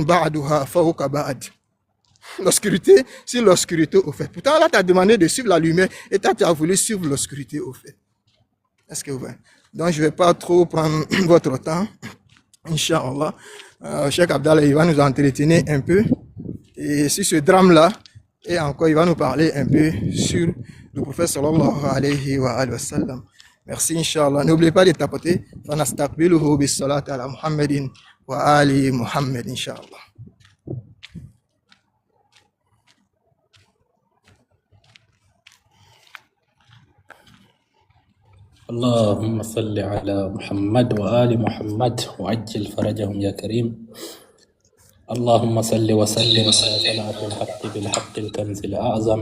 ba'duha fawqa ba'd. L'obscurité, c'est l'obscurité au fait. Pourtant, là, tu as demandé de suivre la lumière et toi, tu as voulu suivre l'obscurité au fait. Est-ce que vous voyez? Donc, je ne vais pas trop prendre votre temps. Inch'Allah. Cheikh Abdallah, il va nous entretenir un peu. Et sur ce drame-là, et encore, il va nous parler un peu sur le prophète sallallahu alayhi wa sallam. Merci, Inch'Allah. N'oubliez pas de tapoter. Fanastaqbiluhu bis salat ala Muhammadin wa ali Muhammad, Inch'Allah. اللهم صل على محمد وآل محمد وعجل فرجهم يا كريم. اللهم صل وسلم على صلاة الحق بالحق الكنز الأعظم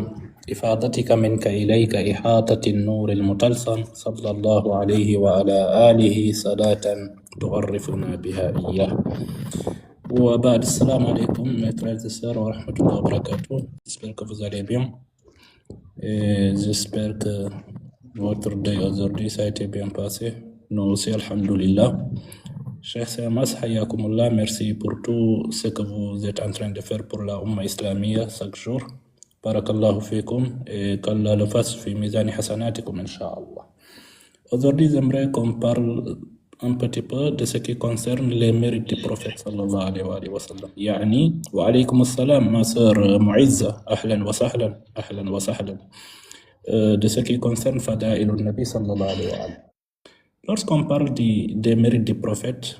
إفاضتك منك إليك إحاطة النور المطلسم صلى الله عليه وعلى آله صلاة تعرفنا بها إياه. وبعد السلام عليكم mes frères et sœurs wa rahmatullahi wa barakatuh. J'espère que vous allez bien et j'espère que votre day aujourd'hui ça a été bien passé. Nous aussi alhamdulillah. Cheikh Samas, hayakumullah, merci pour tout ce que vous êtes en train de faire pour la Ummah Islamiyya chaque jour. Barakallahu fikum et qu'Allah le fasse fi mizani hasanatikum incha'Allah. Aujourd'hui, j'aimerais qu'on parle un petit peu de ce qui concerne les mérites du prophète sallallahu alayhi wa sallam. Yani, wa alaykum assalam, ma sœur Mu'izza, ahlan wa sahlan. De ce qui concerne Fada'ilun Nabi sallallahu alayhi wa sallam. Lorsqu'on parle des mérites du prophète,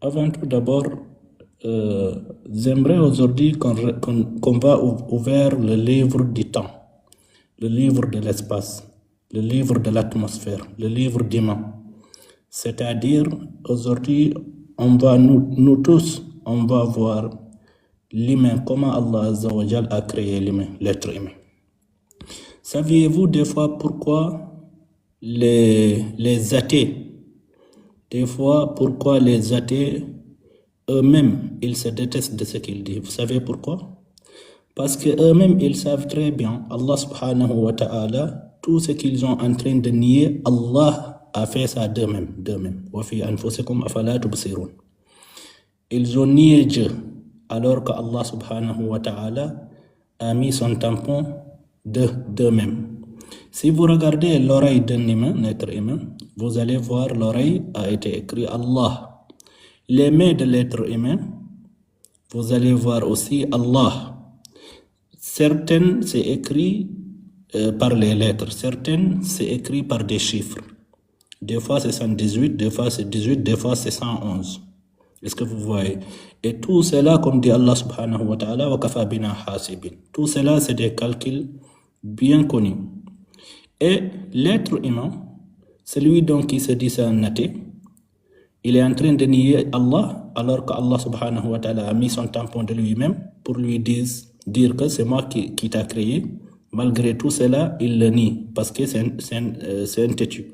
avant tout d'abord, j'aimerais aujourd'hui qu'on va ouvrir le livre du temps, le livre de l'espace, le livre de l'atmosphère, le livre d'humain. C'est-à-dire, aujourd'hui, on va nous tous, on va voir l'humain, comment Allah Azza wa Jal a créé l'humain, l'être humain. Saviez-vous des fois pourquoi les athées, eux-mêmes, ils se détestent de ce qu'ils disent. Vous savez pourquoi? Parce qu'eux-mêmes, ils savent très bien, Allah subhanahu wa ta'ala, tout ce qu'ils sont en train de nier, Allah a fait ça d'eux-mêmes. وَفِي أَنفُسِكُمْ أَفَلَا تُبْصِرُونَ. Ils ont nié Dieu, alors que Allah subhanahu wa ta'ala a mis son tampon d'eux-mêmes. Si vous regardez l'oreille d'un humain, être humain, vous allez voir l'oreille a été écrit Allah. Les mains de l'être humain, vous allez voir aussi Allah. Certaines, c'est écrit par les lettres. Certaines, c'est écrit par des chiffres. Des fois, c'est 118, des fois, c'est 18, des fois, c'est 111. Est-ce que vous voyez? Et tout cela, comme dit Allah subhanahu wa ta'ala, wa kafa bina hasibin. Tout cela, c'est des calculs bien connus. Et l'être humain, celui donc qui se dit c'est un athée, il est en train de nier Allah, alors qu'Allah subhanahu wa ta'ala a mis son tampon de lui-même pour lui dire que c'est moi qui t'a créé. Malgré tout cela, il le nie, parce que c'est un têtu.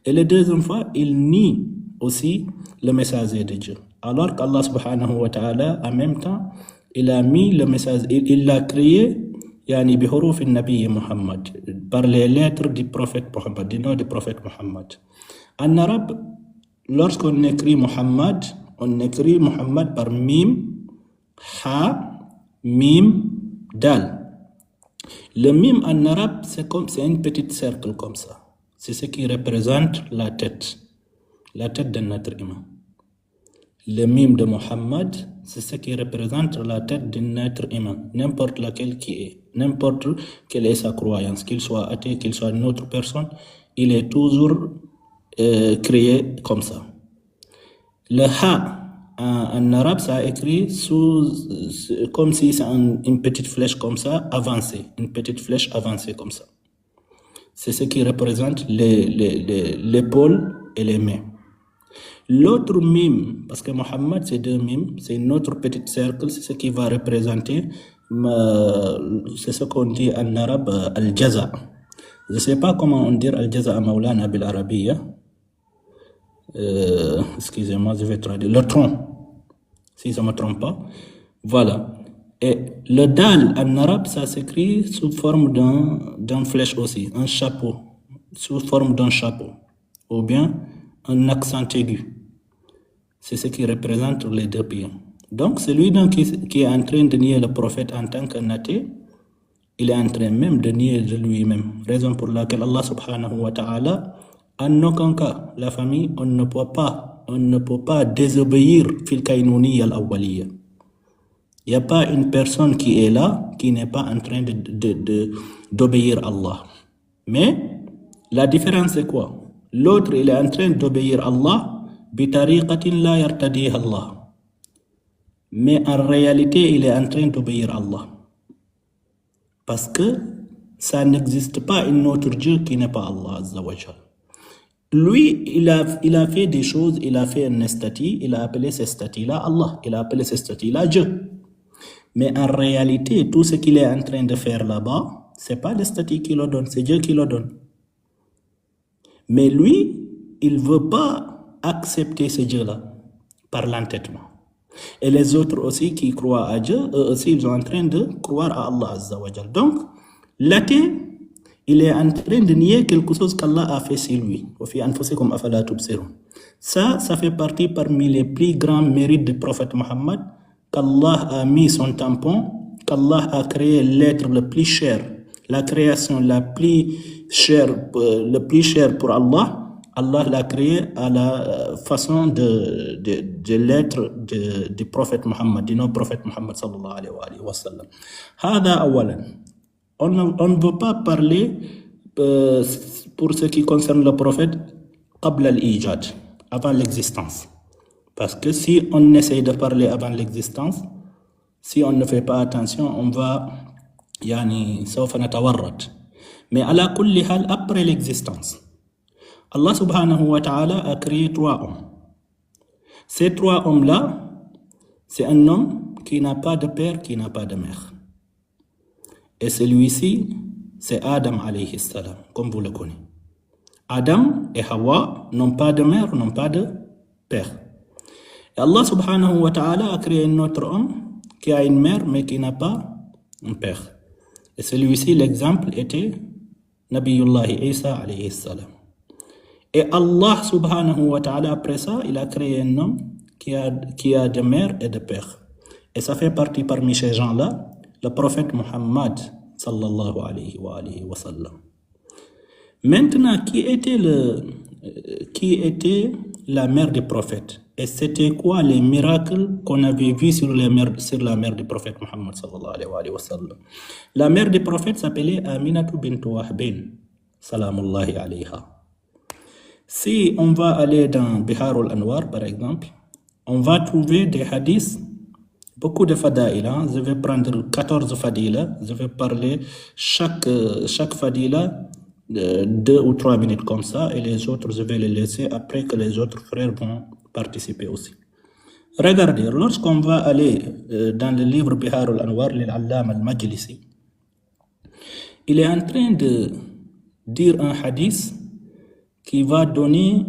Et la deuxième fois, il nie aussi le messager de Dieu. Alors qu'Allah subhanahu wa ta'ala, en même temps, il a mis le message, il l'a créé, yani bihuruf al-Nabi Muhammad, par les lettres du prophète Muhammad, du nom du prophète Muhammad. En arabe, lorsqu'on écrit Muhammad, on écrit Muhammad par mim, ha, mim, dal. Le mim en arabe, c'est un petit cercle comme ça. C'est ce qui représente la tête d'un être humain. Le mime de Muhammad, c'est ce qui représente la tête d'un être humain, n'importe laquelle qui est, n'importe quelle est sa croyance, qu'il soit athée, qu'il soit une autre personne, il est toujours créé comme ça. Le ha, en arabe, ça a écrit comme si c'est une petite flèche comme ça, avancée, une petite flèche avancée comme ça. C'est ce qui représente l'épaule et les mains. L'autre mime, parce que Muhammad c'est deux mimes, c'est une autre petite cercle, c'est ce qui va représenter, c'est ce qu'on dit en arabe al-jaza. Je ne sais pas comment on dit al-jaza à Maulana bil Arabiya. Excusez-moi, je vais traduire. Le tronc, si je ne me trompe pas. Voilà. Et le dal en arabe, ça s'écrit sous forme d'un flèche aussi, un chapeau, sous forme d'un chapeau, ou bien un accent aigu. C'est ce qui représente les deux pieds. Donc, celui qui est en train de nier le prophète en tant qu'un athée, il est en train même de nier de lui-même. Raison pour laquelle Allah subhanahu wa ta'ala, en aucun cas, la famille, on ne peut pas désobéir fil kainouni al-awwaliya. Il n'y a pas une personne qui est là qui n'est pas en train d'obéir à Allah. Mais la différence c'est quoi? L'autre, il est en train d'obéir à Allah bitariqatin la yartadiha Allah. Mais en réalité, il est en train d'obéir à Allah. Parce que ça n'existe pas un autre Dieu qui n'est pas Allah Azza wa Jal. Lui, il a fait des choses, il a fait un statut, il a appelé ce statut-là Allah, il a appelé ce statut-là Dieu. Mais en réalité, tout ce qu'il est en train de faire là-bas, c'est pas le statut qui le donne, c'est Dieu qui le donne. Mais lui, il ne veut pas accepter ce Dieu-là par l'entêtement. Et les autres aussi qui croient à Dieu, eux aussi, ils sont en train de croire à Allah Azza wa Jal. Donc, l'athée, il est en train de nier quelque chose qu'Allah a fait sur lui. Ça fait partie parmi les plus grands mérites du prophète Mohammed, qu'Allah a mis son tampon, qu'Allah a créé l'être le plus cher, la création la plus chère pour Allah. Allah l'a créé à la façon de l'être du prophète Mohammed, du non-prophète Mohammed sallallahu alayhi wa sallam. Hada awalan. On ne veut pas parler pour ce qui concerne le prophète qabla al-ijad, avant l'existence. Parce que si on essaye de parler avant l'existence, si on ne fait pas attention, on va sawfa natawarrad. Mais ala kulli hal, après l'existence, Allah subhanahu wa ta'ala a créé 3 hommes. Ces 3 hommes-là, c'est un homme qui n'a pas de père, qui n'a pas de mère. Et celui-ci, c'est Adam alayhi salam, comme vous le connaissez. Adam et Hawa n'ont pas de mère, n'ont pas de père. Et Allah subhanahu wa ta'ala a créé un autre homme qui a une mère mais qui n'a pas un père. Et celui-ci, l'exemple était Nabiyullahi Isa alayhi salam. Et Allah subhanahu wa ta'ala, après ça, il a créé un homme qui a de mère et de père. Et ça fait partie parmi ces gens-là, le prophète Muhammad sallallahu alayhi wa sallam. Maintenant, qui était la mère du prophète? Et c'était quoi les miracles qu'on avait vus sur la mère du prophète Muhammad sallallahu alayhi wa sallam? La mère du prophète s'appelait Aminatu bint Wahbin, salamullahi alayha. Si on va aller dans Bihar al-Anwar, par exemple, on va trouver des hadiths, beaucoup de fadaïla. Je vais prendre 14 fadila. Je vais parler chaque fadila 2 ou 3 minutes comme ça, et les autres, je vais les laisser après que les autres frères vont participer aussi. Regardez, lorsqu'on va aller dans le livre Bihar al-Anwar, l'Allama al-Majlisi, il est en train de dire un hadith qui va donner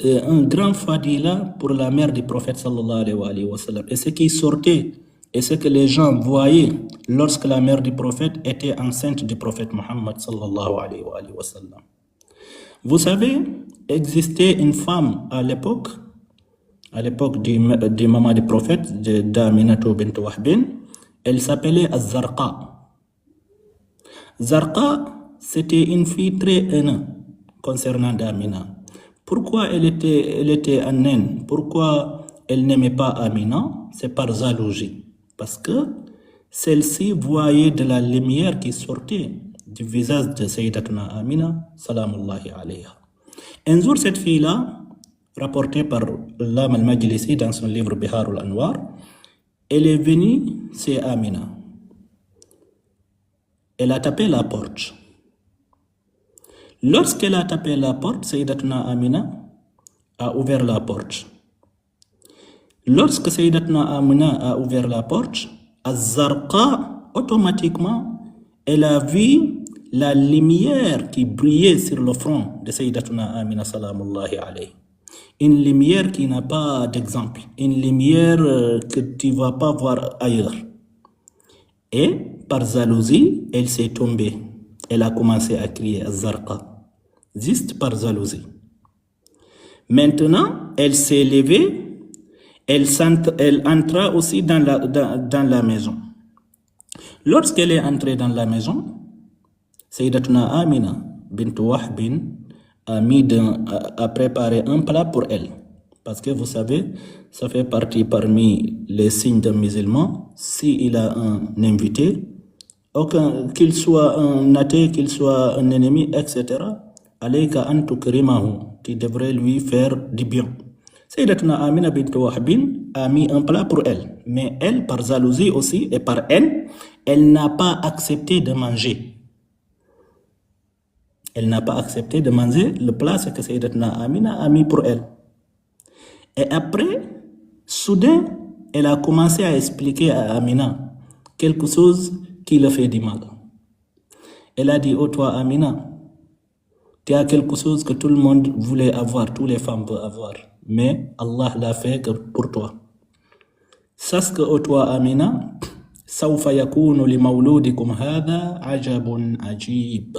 un grand fadila pour la mère du prophète sallallahu alayhi wa sallam. Et ce qui sortait, et ce que les gens voyaient lorsque la mère du prophète était enceinte du prophète Muhammad sallallahu alayhi wa sallam. Vous savez, existait une femme à l'époque du maman du prophète, d'Aminatu bint Wahbin, elle s'appelait Az-Zarqa. Zarqa, c'était une fille très haineuse concernant Amina. Pourquoi elle était un naine? Pourquoi elle n'aimait pas Amina? C'est par jalousie. Parce que celle-ci voyait de la lumière qui sortait du visage de Sayyidatuna Amina, salamullahi alayha. Un jour, cette fille-là, rapportée par l'Allama al-Majlisi dans son livre Bihar al-Anwar, elle est venue chez Amina. Elle a tapé la porte. Lorsqu'elle a tapé la porte, Sayyidatuna Amina a ouvert la porte. Lorsque Sayyidatuna Amina a ouvert la porte, Az-Zarqa, automatiquement, elle a vu la lumière qui brillait sur le front de Sayyidatuna Amina salamullahi alayhi. Une lumière qui n'a pas d'exemple, une lumière que tu ne vas pas voir ailleurs. Et par jalousie, elle s'est tombée. Elle a commencé à crier Az-Zarqa, juste par jalousie. Maintenant, elle s'est levée elle entra aussi dans la maison. Lorsqu'elle est entrée dans la maison, Sayyidatuna Amina bint Wahb a préparé un plat pour elle. Parce que vous savez, ça fait partie parmi les signes d'un musulman. S'il a un invité, qu'il soit un athée, qu'il soit un ennemi, etc., alayka an tukrimahu, tu devrais lui faire du bien. Sayyidatuna Amina bint Wahb a mis un plat pour elle. Mais elle, par jalousie aussi, et par haine, elle n'a pas accepté de manger. Elle n'a pas accepté de manger le plat que Sayyidatuna Amina a mis pour elle. Et après, soudain, elle a commencé à expliquer à Amina quelque chose qui le fait du mal. Elle a dit, oh toi Amina, tu as quelque chose que tout le monde voulait avoir, toutes les femmes veulent avoir. Mais Allah l'a fait que pour toi. Sache que, oh toi Amina, سوف يكون لمولودكم هذا عجب عجيب.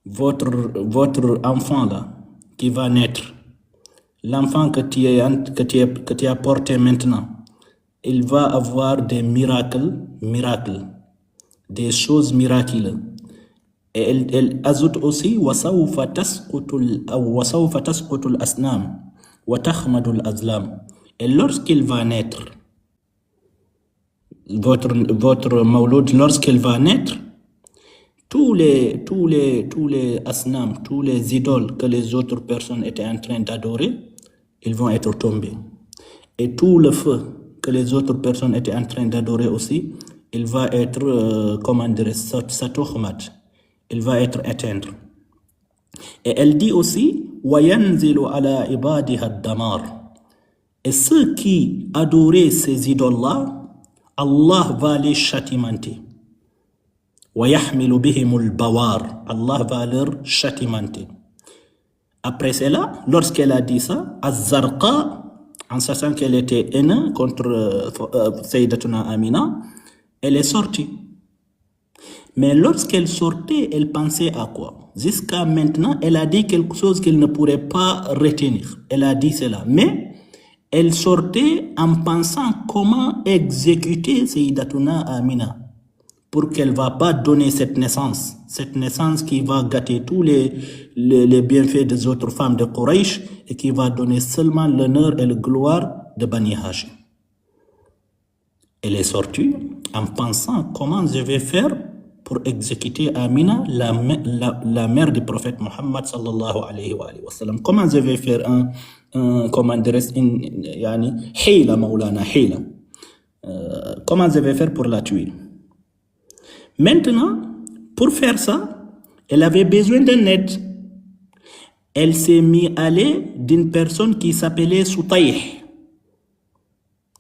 Votre enfant là, qui va naître, l'enfant que tu as porté maintenant, il va avoir des miracles, des choses miraculeuses. Et elle ajoute aussi وَسَوْفَ تَسْقُطُ الْأَسْنَامِ وَتَخْمَدُ الْأَزْلَامِ. Et lorsqu'il va naître, votre mawloud, lorsqu'il va naître, tous les asnam, tous les idoles que les autres personnes étaient en train d'adorer, ils vont être tombés. Et tout le feu que les autres personnes étaient en train d'adorer aussi, il va être, il va être éteint. Et elle dit aussi, وَيَنْزِلُ عَلَى عِبَادِهَا الدَّمَارِ. Et ceux qui adoraient ces idoles-là, Allah va les châtimenter. وَيَحْمِلُ بِهِمُ الْبَوَارِ. Allah va leur châtimenter. Après cela, lorsqu'elle a dit ça, Az-Zarqa, en sachant qu'elle était haine contre Sayyidatuna Amina, elle est sortie. Mais lorsqu'elle sortait, elle pensait à quoi? Jusqu'à maintenant, elle a dit quelque chose qu'elle ne pourrait pas retenir. Elle a dit cela. Mais elle sortait en pensant comment exécuter Sayyidatuna Amina pour qu'elle ne va pas donner cette naissance qui va gâter tous les bienfaits des autres femmes de Quraysh et qui va donner seulement l'honneur et la gloire de Bani Hashim. Elle est sortie en pensant comment je vais faire pour exécuter Amina, la mère du prophète Muhammad sallallahu alayhi wa sallam. Comment je vais faire comment je vais faire pour la tuer? Maintenant, pour faire ça, elle avait besoin d'un aide. Elle s'est mise à l'aide d'une personne qui s'appelait Soutayh.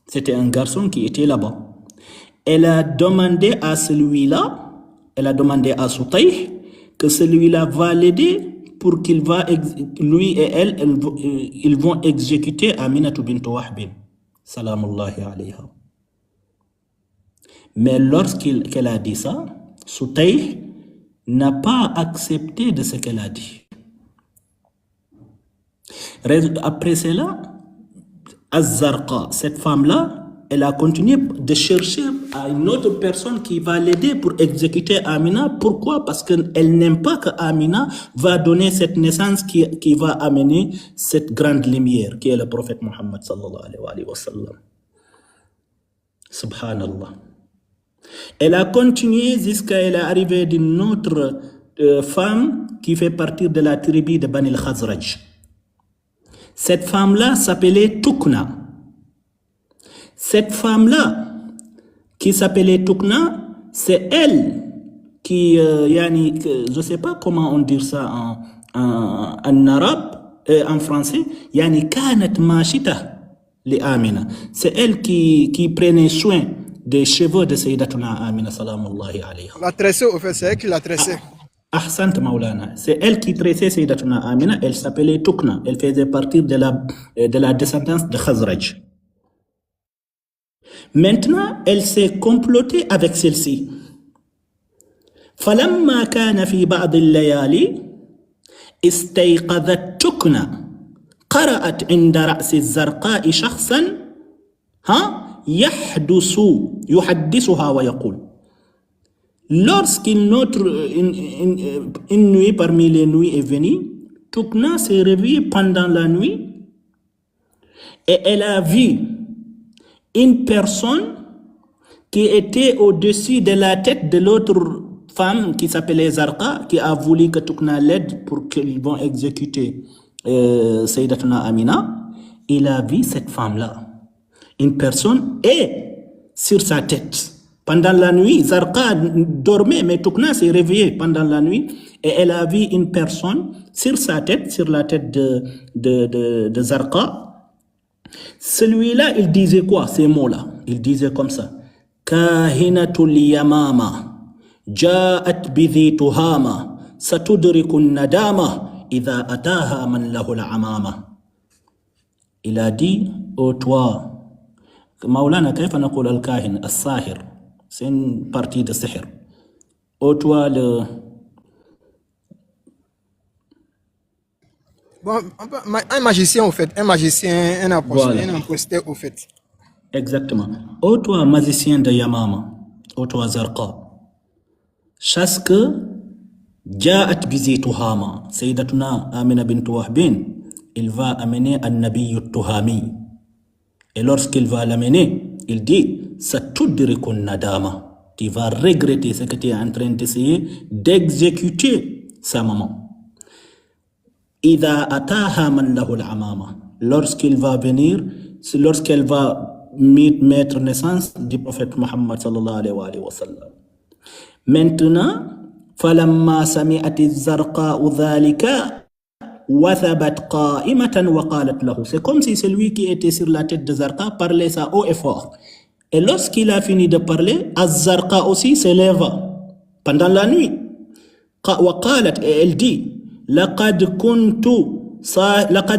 C'était un garçon qui était là-bas. Elle a demandé à celui-là, elle a demandé à Soutayh que celui-là va l'aider pour qu'il va, lui et elle, ils vont exécuter Aminatu bint Wahb. Salamullahi alayha. Mais lorsqu'elle a dit ça, Soutayh n'a pas accepté de ce qu'elle a dit. Après cela, Az-Zarqa, cette femme-là, elle a continué de chercher à une autre personne qui va l'aider pour exécuter Amina. Pourquoi? Parce qu'elle n'aime pas que Amina va donner cette naissance qui va amener cette grande lumière qui est le prophète Muhammad sallallahu alayhi wa sallam. Subhanallah. Elle a continué jusqu'à elle est arrivée d'une autre femme qui fait partie de la tribu de Bani al-Khazraj. Cette femme-là s'appelait Tukna. Cette femme-là, qui s'appelait Tukna, c'est elle qui, je ne sais pas comment on dit ça en arabe, en français, kanat mashita li Amina. C'est elle qui prenait soin des cheveux de Sayyidatuna Amina, salamullahi alayha. La tressée, au fait, c'est elle qui l'a tressée. Ahsant Maulana. C'est elle qui tressait Sayyidatuna Amina. Elle s'appelait Tukna. Elle faisait partie de la descendance de Khazraj. Maintenant, elle s'est complotée avec celle-ci. فلما كان في بعض الليالي استيقظت تكنى قرأت عند رأس الزرقاء شخصا يحدثها ويقول. Lorsqu'une une nuit parmi les nuits est venue, Tukna s'est réveillée pendant la nuit et elle a vu une personne qui était au-dessus de la tête de l'autre femme qui s'appelait Zarqa, qui a voulu que Tukna l'aide pour qu'ils vont exécuter Sayyidatuna Amina. Il a vu cette femme-là. Une personne est sur sa tête. Pendant la nuit, Zarqa dormait, mais Tukna s'est réveillée pendant la nuit et elle a vu une personne sur sa tête, sur la tête de Zarqa. Celui-là, il disait quoi, ces mots-là? Il disait comme ça. Kahinatul yamama, ja'at bidhi tuhama, satudrikun nadama, idha ataha man lahul amama. Il a dit, ô toi, Maulana, kayfa naqul al-kahin, al-sahir, c'est une partie de sihr. Ô toi, Bon, un magicien, au fait, un magicien, un imposteur, Voilà. un imposteur, au fait. Exactement. Ô toi, magicien de Yamama, ô toi, Zarqa, chasse que Ja'at bizi tuhama, Sayyidatuna Amina bint Wahbin, il va amener un Nabi Tuhami. Et lorsqu'il va l'amener, il dit, Satudrikun nadama, tu vas regretter ce que tu es en train d'essayer d'exécuter sa maman. Ida ataha man lahul amama, lorsqu'il va venir, lorsqu'elle va mettre naissance du prophète Muhammad sallallahu alayhi wa sallam. Maintenant, falamma sami'ati zarqa dhalika wathabat qa'imatan wa qalat lahu. C'est comme si celui qui était sur la tête de Zarqa parlait ça haut et fort. Et lorsqu'il a fini de parler, Az-Zarqa aussi se lèva pendant la nuit. Wa qalat, et elle dit, لقد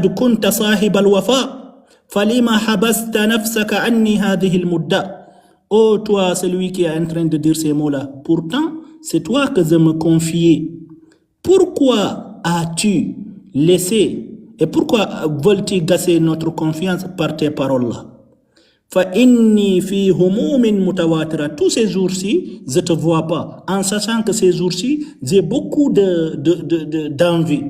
كنت صاحب الوفاء فلما حبست نفسك عني هذه المدة. Oh toi, celui qui est en train de dire ces mots-là, pourtant c'est toi que je me confiais. Pourquoi as-tu laissé et pourquoi veux-tu gasser notre confiance par tes paroles-là? فإني في هموم متواترة. Tous ces jours-ci, je te vois pas. En sachant que ces jours-ci, j'ai beaucoup d'envie.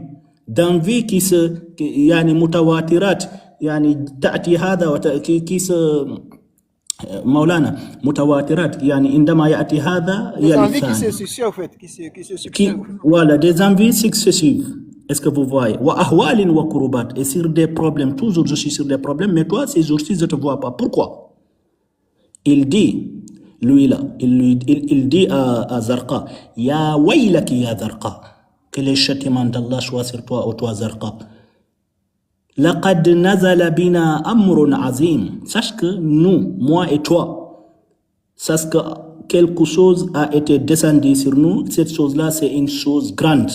D'envie qui se, يعني متواترات, يعني تأتي هذا qui se, مولانا متواترات, يعني عندما يأتي هذا Des يعني envies qui se ثاني. succèdent, au fait, qui se succèdent. Voilà, des envies successives. Est-ce que vous voyez? Wa ahwalin wa kurubat. Et sur des problèmes, toujours je suis sur des problèmes, mais toi, ces jours-ci, je ne te vois pas. Pourquoi? Il dit, lui là, il dit à Zarqa, Ya waylaki ya Zarqa, que les châtiments d'Allah soient sur toi, ô toi Zarqa. Laqad nazala bina amrun azim. Sache que nous, moi et toi, sache que quelque chose a été descendu sur nous. Cette chose-là, c'est une chose grande.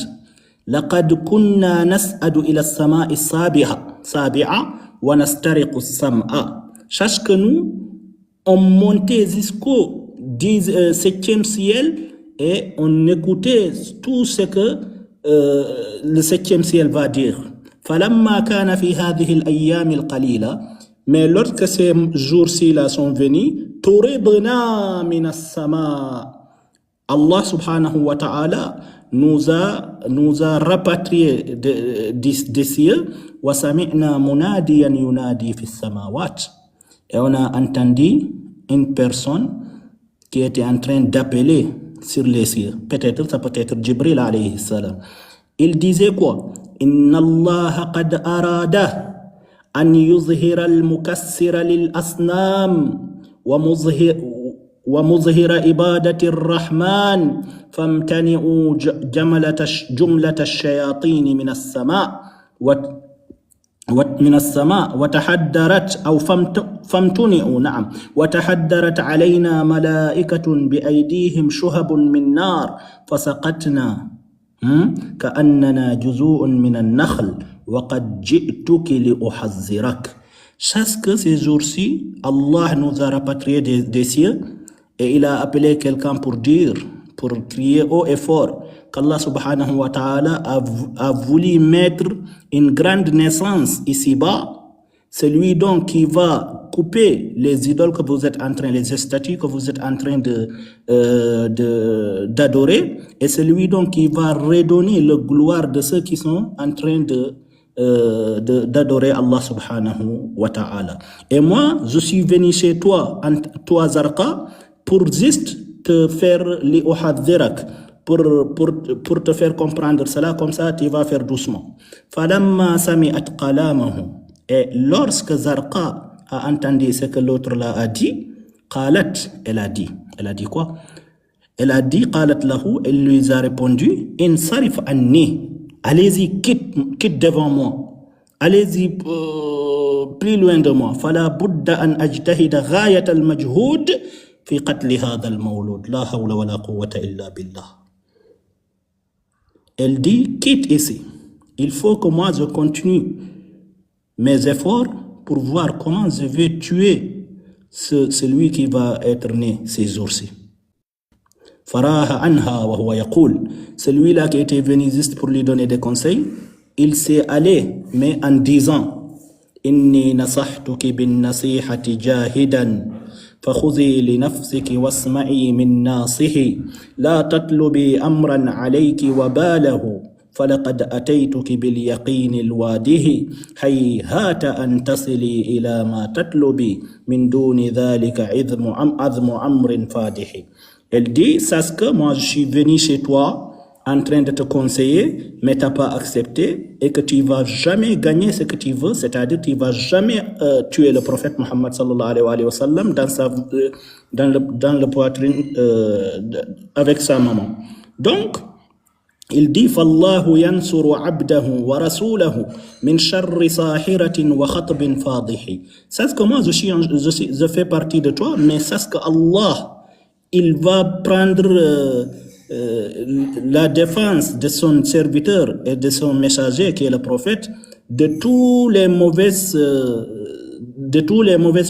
لقد كنا نسعد إلى السماء السابعة ونسترق السماء. Sache que nous, on montait jusqu'au 7e ciel et on écoutait tout ce que le 7e ciel va dire. فلما كان في هذه الأيام القليلة, mais lorsque ces jours-ci là sont venus, طردنا من السماء. Allah subhanahu wa ta'ala nous a rapatriés des cieux. وَسَمِعْنَا مُنَادِيًا يُنَادِي فِي السَّمَاوَاتِ. Et on a entendu une personne qui était en train d'appeler sur les cieux. Peut-être, ça peut être Jibril alayhi salam. Il disait quoi? إِنَّ اللَّهَ قَدْ أَرَادَ أَنْ يُظْهِرَ الْمُكَسِّرَ لِلْأَصْنَامِ ومظهر إبادة الرحمن فامتنعوا جملة الشياطين من السماء وتحدرت أو فامتنعوا نعم وتحدرت علينا ملائكة بأيديهم شهب من نار فسقطنا كأننا جزوء من النخل وقد جئتك لأحذرك. Chaque ces jours-ci, Allah nous a rapatriés des cieux et il a appelé quelqu'un pour dire, pour crier haut et fort, qu'Allah subhanahu wa ta'ala a voulu mettre une grande naissance ici-bas, celui donc qui va couper les idoles que vous êtes en train, les statues que vous êtes en train d'adorer, et celui donc qui va redonner le gloire de ceux qui sont en train d'adorer Allah subhanahu wa ta'ala. Et moi, je suis venu chez toi, toi Zarqa, pour juste te faire li uhadhirak, pour te faire comprendre cela, comme ça tu vas faire doucement. Falamma sami'at qalamahu, et lorsque Zarqa a entendu ce que l'autre là a dit, qalat, elle a dit quoi? Elle a dit, qalat lahu, elle lui a répondu, insarif anni, allez-y, quitte devant moi, allez-y plus loin de moi. Fala budda an ajtahida ghayat al-majhud fi qatl hadha al-mawlud, la hawla wa la quwwata illa billah. Elle dit, quitte ici, il faut que moi je continue mes efforts pour voir comment je vais tuer celui qui va être né ces jours-ci. Faraha anha wa huwa yaqul, celui-là qui était venu juste pour lui donner des conseils, il s'est allé, mais en disant, inni nasahtuki bin nasihati jahidan, فخذي لنفسك واسمعي من ناصحي لا تطلبي أمرا عليك وباله فلقد أتيتك باليقين الواده هيهات أن تصلي إلى ما تطلبي من دون ذلك عظم أمر فادح. Elle dit, sache que moi je suis venu chez toi en train de te conseiller, mais tu n'as pas accepté, et que tu ne vas jamais gagner ce que tu veux, c'est-à-dire tu ne vas jamais tuer le prophète Muhammad sallallahu alayhi wa sallam dans le poitrine avec sa maman. Donc, il dit, فَاللَّهُ يَنْصُرُ عَبْدَهُ وَرَسُولَهُ مِنْ شَرِّ صَاحِرَةٍ وَخَطْبٍ فَاضِحٍ. Sache que moi je fais partie de toi, mais sache que Allah, il va prendre la défense de son serviteur et de son messager qui est le prophète de toutes les mauvaises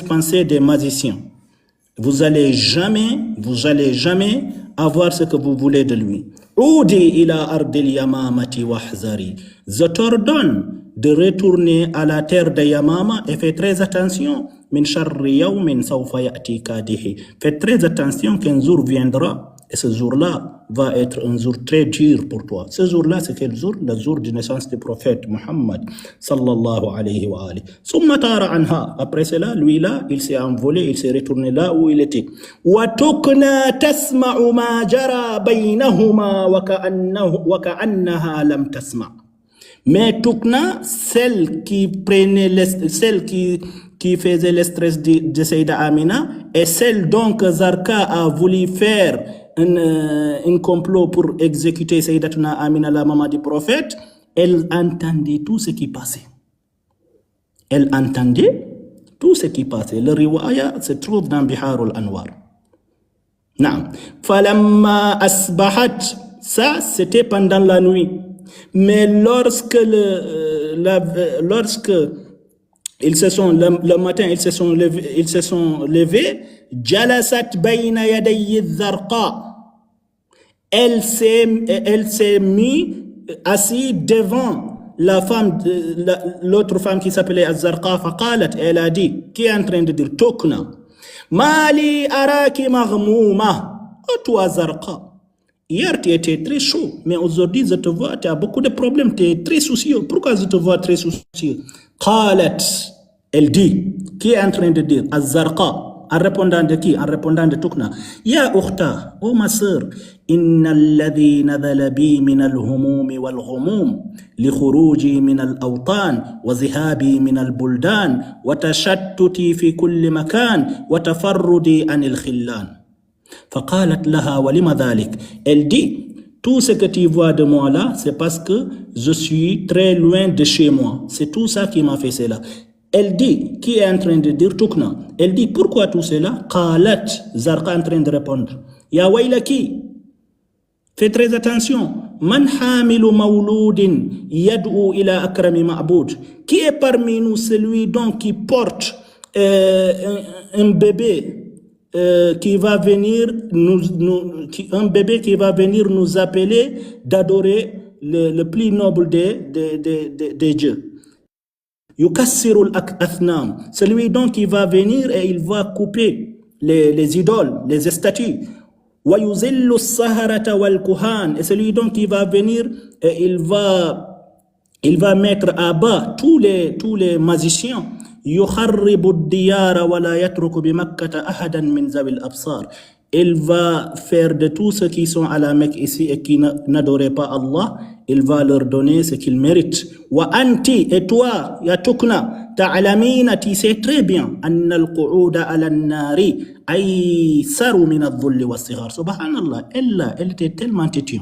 pensées des magiciens. Vous allez jamais avoir ce que vous voulez de lui. Oudi ila ardil yamamati wahzari. Je t'ordonne de retourner à la terre de Yamama et fais très attention. Min sharri yawmin sawfa ya'ti kadihi. Fais très attention qu'un jour viendra, et ce jour-là va être un jour très dur pour toi. Ce jour-là, c'est quel jour? Le jour de naissance du prophète Muhammad sallallahu alayhi wa alihi. Summa tara anha. Après cela, lui là, il s'est envolé, il s'est retourné là où il était. Wa tukna tasma'u ma jara baynahuma wa ka'annaha lam tasma'. Mais Tukna, celle qui faisait le stress de Saïda Amina, et celle donc Zarqa a voulu faire un complot pour exécuter Saïdatuna Amina, la maman du prophète, elle entendait tout ce qui passait. Le riwaya se trouve dans Biharul Anwar. Naam. Falamma asbahat, ça c'était pendant la nuit. Mais lorsque le matin ils se sont levés, jalasat bayna yaday Zarqa. Elle s'est mise assise devant la femme, l'autre femme qui s'appelait Az-Zarqa. Faqalat, elle a dit, qui est en train de dire, Tukna, mali araki maghmouma. Oh toi Zarqa, hier tu étais très chaud, mais aujourd'hui je te vois, tu as beaucoup de problèmes, tu es très soucieux. Pourquoi je te vois très soucieux? Qalat, elle dit, qui est en train de dire, Az-Zarqa, en répondant de qui? En répondant de Tukna. Ya ukhta, oh ma sœur, inna alladhi nadhala bi min al-humumi wal-ghumum li khuruji min al-awtan wa zihabi min al-buldan wa tashattuti fi kulli makan wa tafarrudi anil khillan. Faqalat laha wa lima dhalik. Elle dit, tout ce que tu vois de moi là, c'est parce que je suis très loin de chez moi. C'est tout ça qui m'a fait cela. Elle dit, qui est en train de dire Tukna? Elle dit, pourquoi tout cela? Qalat, Zarqa en train de répondre. Ya waylaki, fais très attention. Man hamilu mawloudin yad'u ila akrami ma'boud. Qui est parmi nous celui donc qui porte un bébé qui va venir, un bébé qui va venir nous appeler d'adorer le plus noble des dieux. Yukassirul athnam. Celui donc qui va venir et il va couper les idoles, les statues. Wa yuzillu as-saharata wal kuhan. Et celui donc qui va venir et il va mettre à bas tous les magiciens. Yukharribu ad-diyara wa la yatruku bi Makkata ahadan min zawil absar. Il va faire de tous ceux qui sont à la Mecque ici et qui n'adoraient pas Allah, il va leur donner ce qu'ils méritent. Wa anti, et toi, ya tukna, ta'alamina, tu sais très bien, anna al-qu'uda ala al-nari, aysaru min al-dhulli wa sighar. Subhanallah, elle était tellement têtue.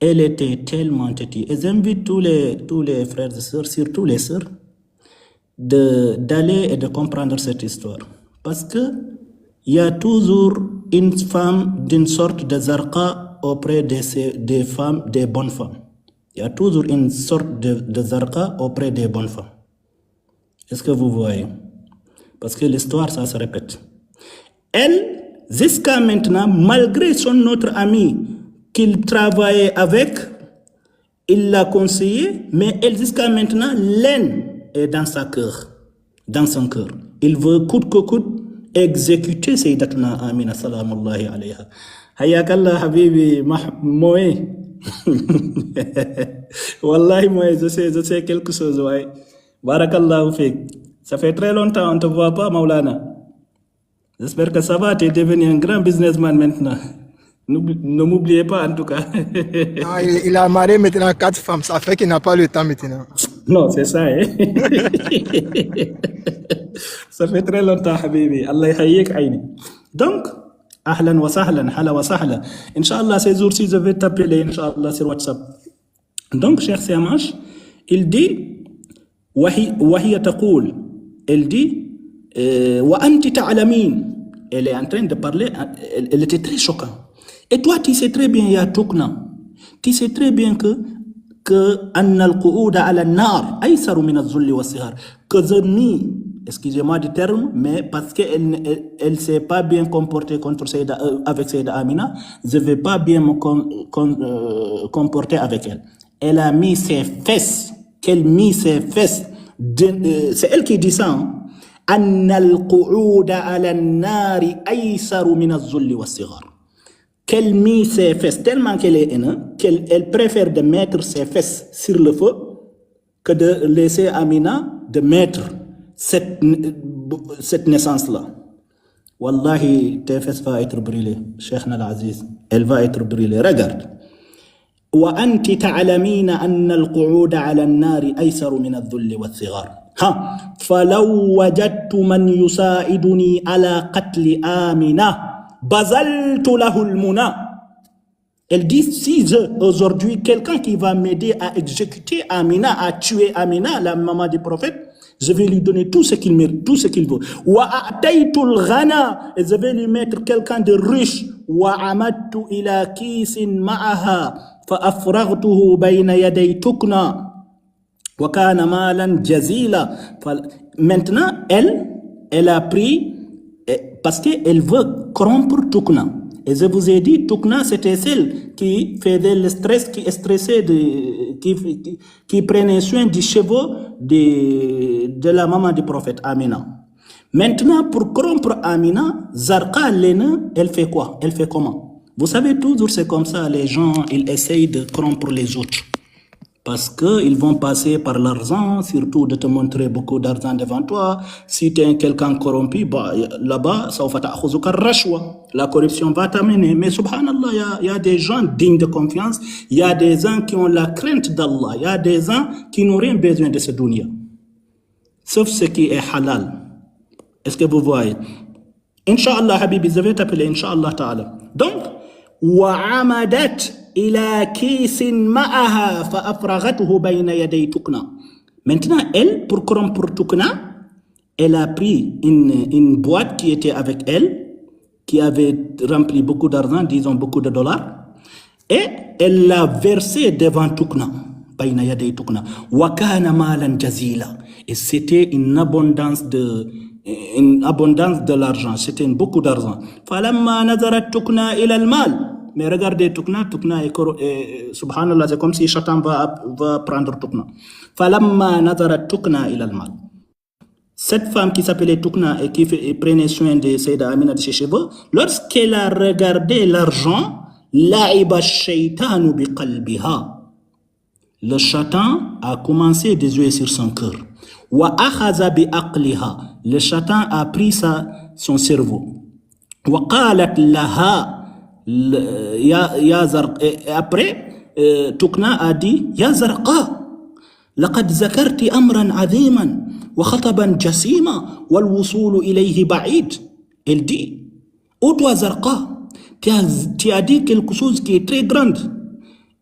Elle était tellement têtue. Et j'invite tous les frères et sœurs, surtout les sœurs, d'aller et de comprendre cette histoire. Parce que il y a toujours une femme d'une sorte de zarqa auprès des femmes, des bonnes femmes. Il y a toujours une sorte de zarqa auprès des bonnes femmes. Est-ce que vous voyez? Parce que l'histoire, ça se répète. Elle, jusqu'à maintenant, malgré son autre ami qu'il travaillait avec, il l'a conseillé, mais elle, jusqu'à maintenant, l'aine est dans son cœur. Il veut coûte que coûte exécuter Sayyidatuna Amina salamullahi alayha. Hayakallah habibi Moé. Wallahi Moé, je sais quelque chose, ouais. Barakallahu fik. Ça fait très longtemps on ne te voit pas, Maulana. J'espère que ça va, tu es devenu un grand businessman maintenant. Ne m'oubliez pas en tout cas. Ah, il a marié maintenant 4 femmes, ça fait qu'il n'a pas le temps maintenant. Non, c'est ça, hein. Ça fait très longtemps, Habibi. Allah yahyik aïni. Donc, ahlan wa sahlan, hala wa sahla. Inch'Allah, ces jours-ci, je vais t'appeler, Inch'Allah, sur WhatsApp. Donc, cher Siamash, il dit, wahiya taqoul, elle dit, wa anti ta'alamin. Elle est en train de parler, elle était très choquante. Et toi, tu sais très bien, ya Tukna, tu sais très bien que anna al-qu'uda ala an-nar aysaru min az-zulli wa sighar, que je nie, excusez-moi du terme, mais parce qu'elle s'est pas bien comportée avec Sayyidah Amina, je vais pas bien me comporter avec elle. Elle a mis ses fesses, c'est elle qui dit ça, hein? Anna al-qu'uda ala an-nar aysaru min az-zulli wa sighar. Qu'elle mit ses fesses, tellement qu'elle est haineuse, qu'elle préfère de mettre ses fesses sur le feu que de laisser Amina de mettre cette naissance-là. Wallahi, tes fesses vont être brûlées, Cheikhna al-Aziz. Elle va être brûlée. Regarde. وأنت تعلمين أن القعود على النار أيسر من الذل والصغار. فلو وجدت من يساعدني على قتل آمنة بذلت له المنى. Elle dit, si aujourd'hui quelqu'un qui va m'aider à exécuter Amina, à tuer Amina, la maman du prophète, je vais lui donner tout ce qu'il mérite, tout ce qu'il veut. وَأَعْتَيْتُ الْغَنَى, et je vais lui mettre quelqu'un de riche. وَعَمَدْتُ إِلَى كِيسٍ مَعَهَا فَأَفْرَغْتُهُ بَيْنَ يَدَيْ تُكْنَى وَكَانَ مَالًا جَزِيلًا. Maintenant, elle a pris, parce qu'elle veut corrompre Tukna. Et je vous ai dit, Tukna, c'était celle qui faisait le stress, qui stressait, qui prenait soin du cheveu de la maman du prophète Amina. Maintenant, pour corrompre Amina, Zarqa, l'aînée, elle fait quoi? Elle fait comment? Vous savez, toujours c'est comme ça, les gens, ils essayent de corrompre les autres. Parce qu'ils vont passer par l'argent, surtout de te montrer beaucoup d'argent devant toi. Si tu es quelqu'un corrompu, bah, là-bas, la corruption va t'amener. Mais subhanallah, il y a des gens dignes de confiance. Il y a des gens qui ont la crainte d'Allah. Il y a des gens qui n'ont rien besoin de ce dunya. Sauf ce qui est halal. Est-ce que vous voyez? Inch'Allah, Habibi, je vais t'appeler, Inch'Allah ta'ala. Donc, وَعَمَدَتْ إِلَى كِيسٍ مَعَهَا فَأَفْرَغَتْهُ بَيْنَ يَدَيْ تُكْنَى. Maintenant, elle, pour corrompre Tukna, elle a pris une boîte qui était avec elle, qui avait rempli beaucoup d'argent, disons beaucoup de dollars, et elle l'a versé devant Tukna. بَيْنَ يَدَيْ تُكْنَى وَكَانَ مَالًا جَزِيلًا. Et c'était une abondance une abondance de l'argent, c'était beaucoup d'argent. فَلَمَّا نَظَرَتْ تُقْنَا إِلَى الْمَالِ. Mais regardez Tukna est subhanallah, c'est comme si Shaitan va prendre Tukna. فَلَمَّا نَظَرَتْ تُقْنَا إِلَى الْمَالِ. Cette femme qui s'appelait Tukna et qui prenait soin de Sayyidah Amina de ses cheveux, lorsqu'elle a regardé l'argent, لَعِبَ الشَّيْطَانُ بِقَلْبِهَا. Le Shaitan a commencé à jouer sur son cœur. وَأَخَذَ بِأَقْلِهَا. Le Shaitan a pris son cerveau. وَقَالَتْ لَهَا. Et après, Tukna a dit Ya Zarqa, لقد ذكرت أمرا عظيما وخطبا جسيما والوصول إليه بعيد. Elle dit, ô toi Zarqa, tu as dit quelque chose qui est très grande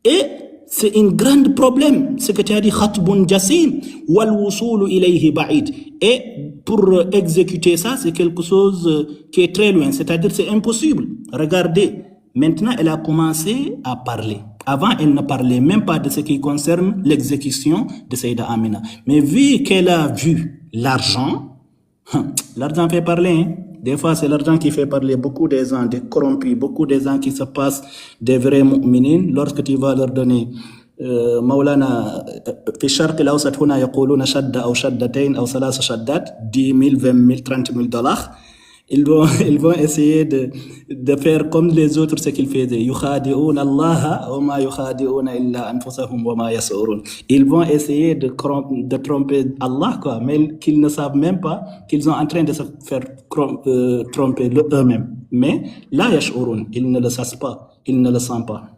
et c'est un grand problème, ce que tu as dit, khatbun jasim wal wusulu ilayhi ba'id. Et pour exécuter ça, c'est quelque chose qui est très loin, c'est-à-dire c'est impossible. Regardez, maintenant elle a commencé à parler. Avant, elle ne parlait même pas de ce qui concerne l'exécution de Sayyidah Amina. Mais vu qu'elle a vu l'argent, l'argent fait parler, hein? Des fois, c'est l'argent qui fait parler. Beaucoup des gens, des corrompus, beaucoup des gens qui se passent des vrais mu'minines, lorsque tu vas leur donner مولانا في الشرق الأوسط هنا يقولون شدة أو شدتين أو ثلاث شدات 10 000, 20 000, 30 000 dollars. Ils vont essayer de faire comme les autres ce qu'ils faisaient. يخادعون الله وما يخادعون إلا أنفسهم وما يشعرون. Ils vont essayer de tromper Allah, quoi, mais qu'ils ne savent même pas qu'ils sont en train de se faire tromper eux-mêmes. Mais لا يشعرون, ils ne le savent pas, ils ne le sentent pas.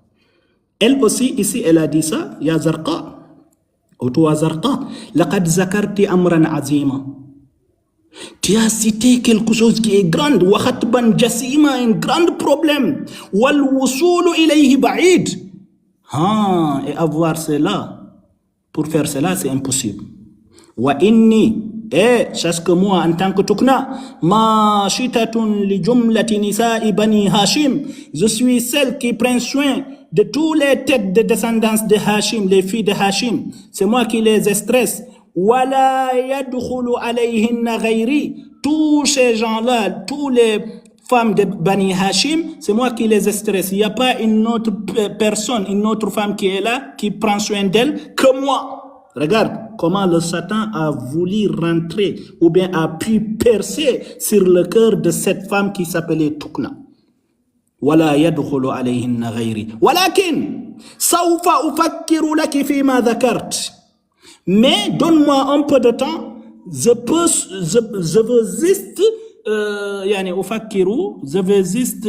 Elle aussi, ici, elle a dit ça, Ya Zarqa, ou toi Zarqa, لقد ذكرت أمرا عظيما. Tu as cité quelque chose qui est grand, وخطبا جسيما, un grand problème, والوصول إليه بعيد. Et avoir cela, pour faire cela, c'est impossible. وإني, sache que moi, en tant que Tukna, ماشطة لجملة نساء بني هاشم, je suis celle qui prend soin de tous les têtes de descendance de Hashim, les filles de Hashim. C'est moi qui les stresse. وَلَا يَدْخُلُ عَلَيْهِنَّ غَيْرِي. Tous ces gens-là, tous les femmes de Bani Hashim, c'est moi qui les stresse. Il n'y a pas une autre personne, une autre femme qui est là, qui prend soin d'elle que moi. Regarde comment le Satan a voulu rentrer ou bien a pu percer sur le cœur de cette femme qui s'appelait Tukna. ولا يدخل عليهن غيري ولكن سوف أفكر لك فيما ذكرت. Mais donne-moi un peu de temps, je veux juste je veux juste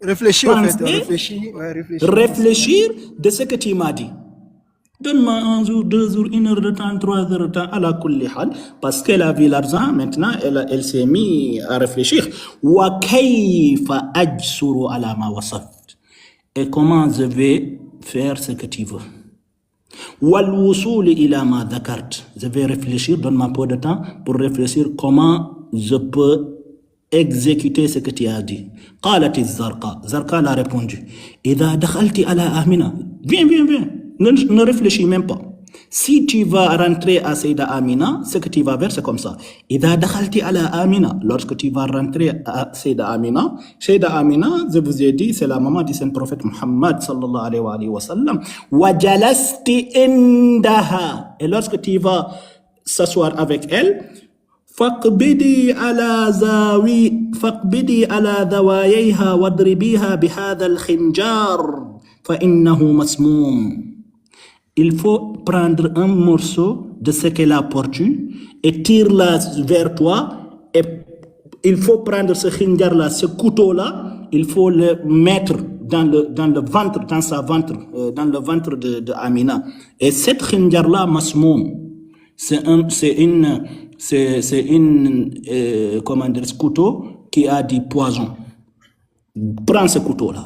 réfléchir, penser, en fait, réfléchir de ce que tu m'as dit. Donne-moi 1 jour, 2 jours, 1 heure de temps, 3 heures de temps, à la kulli hal, parce qu'elle a vu l'argent, maintenant elle s'est mise à réfléchir. Wa kayfa ajsuru ala ma wasafт. Et comment je vais faire ce que tu veux. Wal wusul ila ma dhakart. Je vais réfléchir, donne-moi un peu de temps pour réfléchir comment je peux exécuter ce que tu as dit. قالت الزرقاء. Zarqa l'a répondu. إذا دخلت على آمنة. Viens. Ne réfléchis même pas. Si tu vas rentrer à Sayyidah Amina, ce que tu vas faire, c'est comme ça. إذا دخلت على آمنة. Lorsque tu vas rentrer à Sayyidah Amina, je vous ai dit, c'est la maman du Saint Prophète Muhammad sallallahu alayhi wa sallam. وجلست عندها. Et lorsque tu vas s'asseoir avec elle, فاقبضي على ذواييها واضربيها بهذا الخنجار فإنه مسموم. Il faut prendre un morceau de ce qu'elle a porté et tire-la vers toi. Et il faut prendre ce khinjar-là, ce couteau-là, il faut le mettre dans le ventre, dans sa ventre, dans le ventre de Amina. Et cette khinjar-là, masmoum, c'est comment dire, ce couteau qui a du poison. Prends ce couteau-là.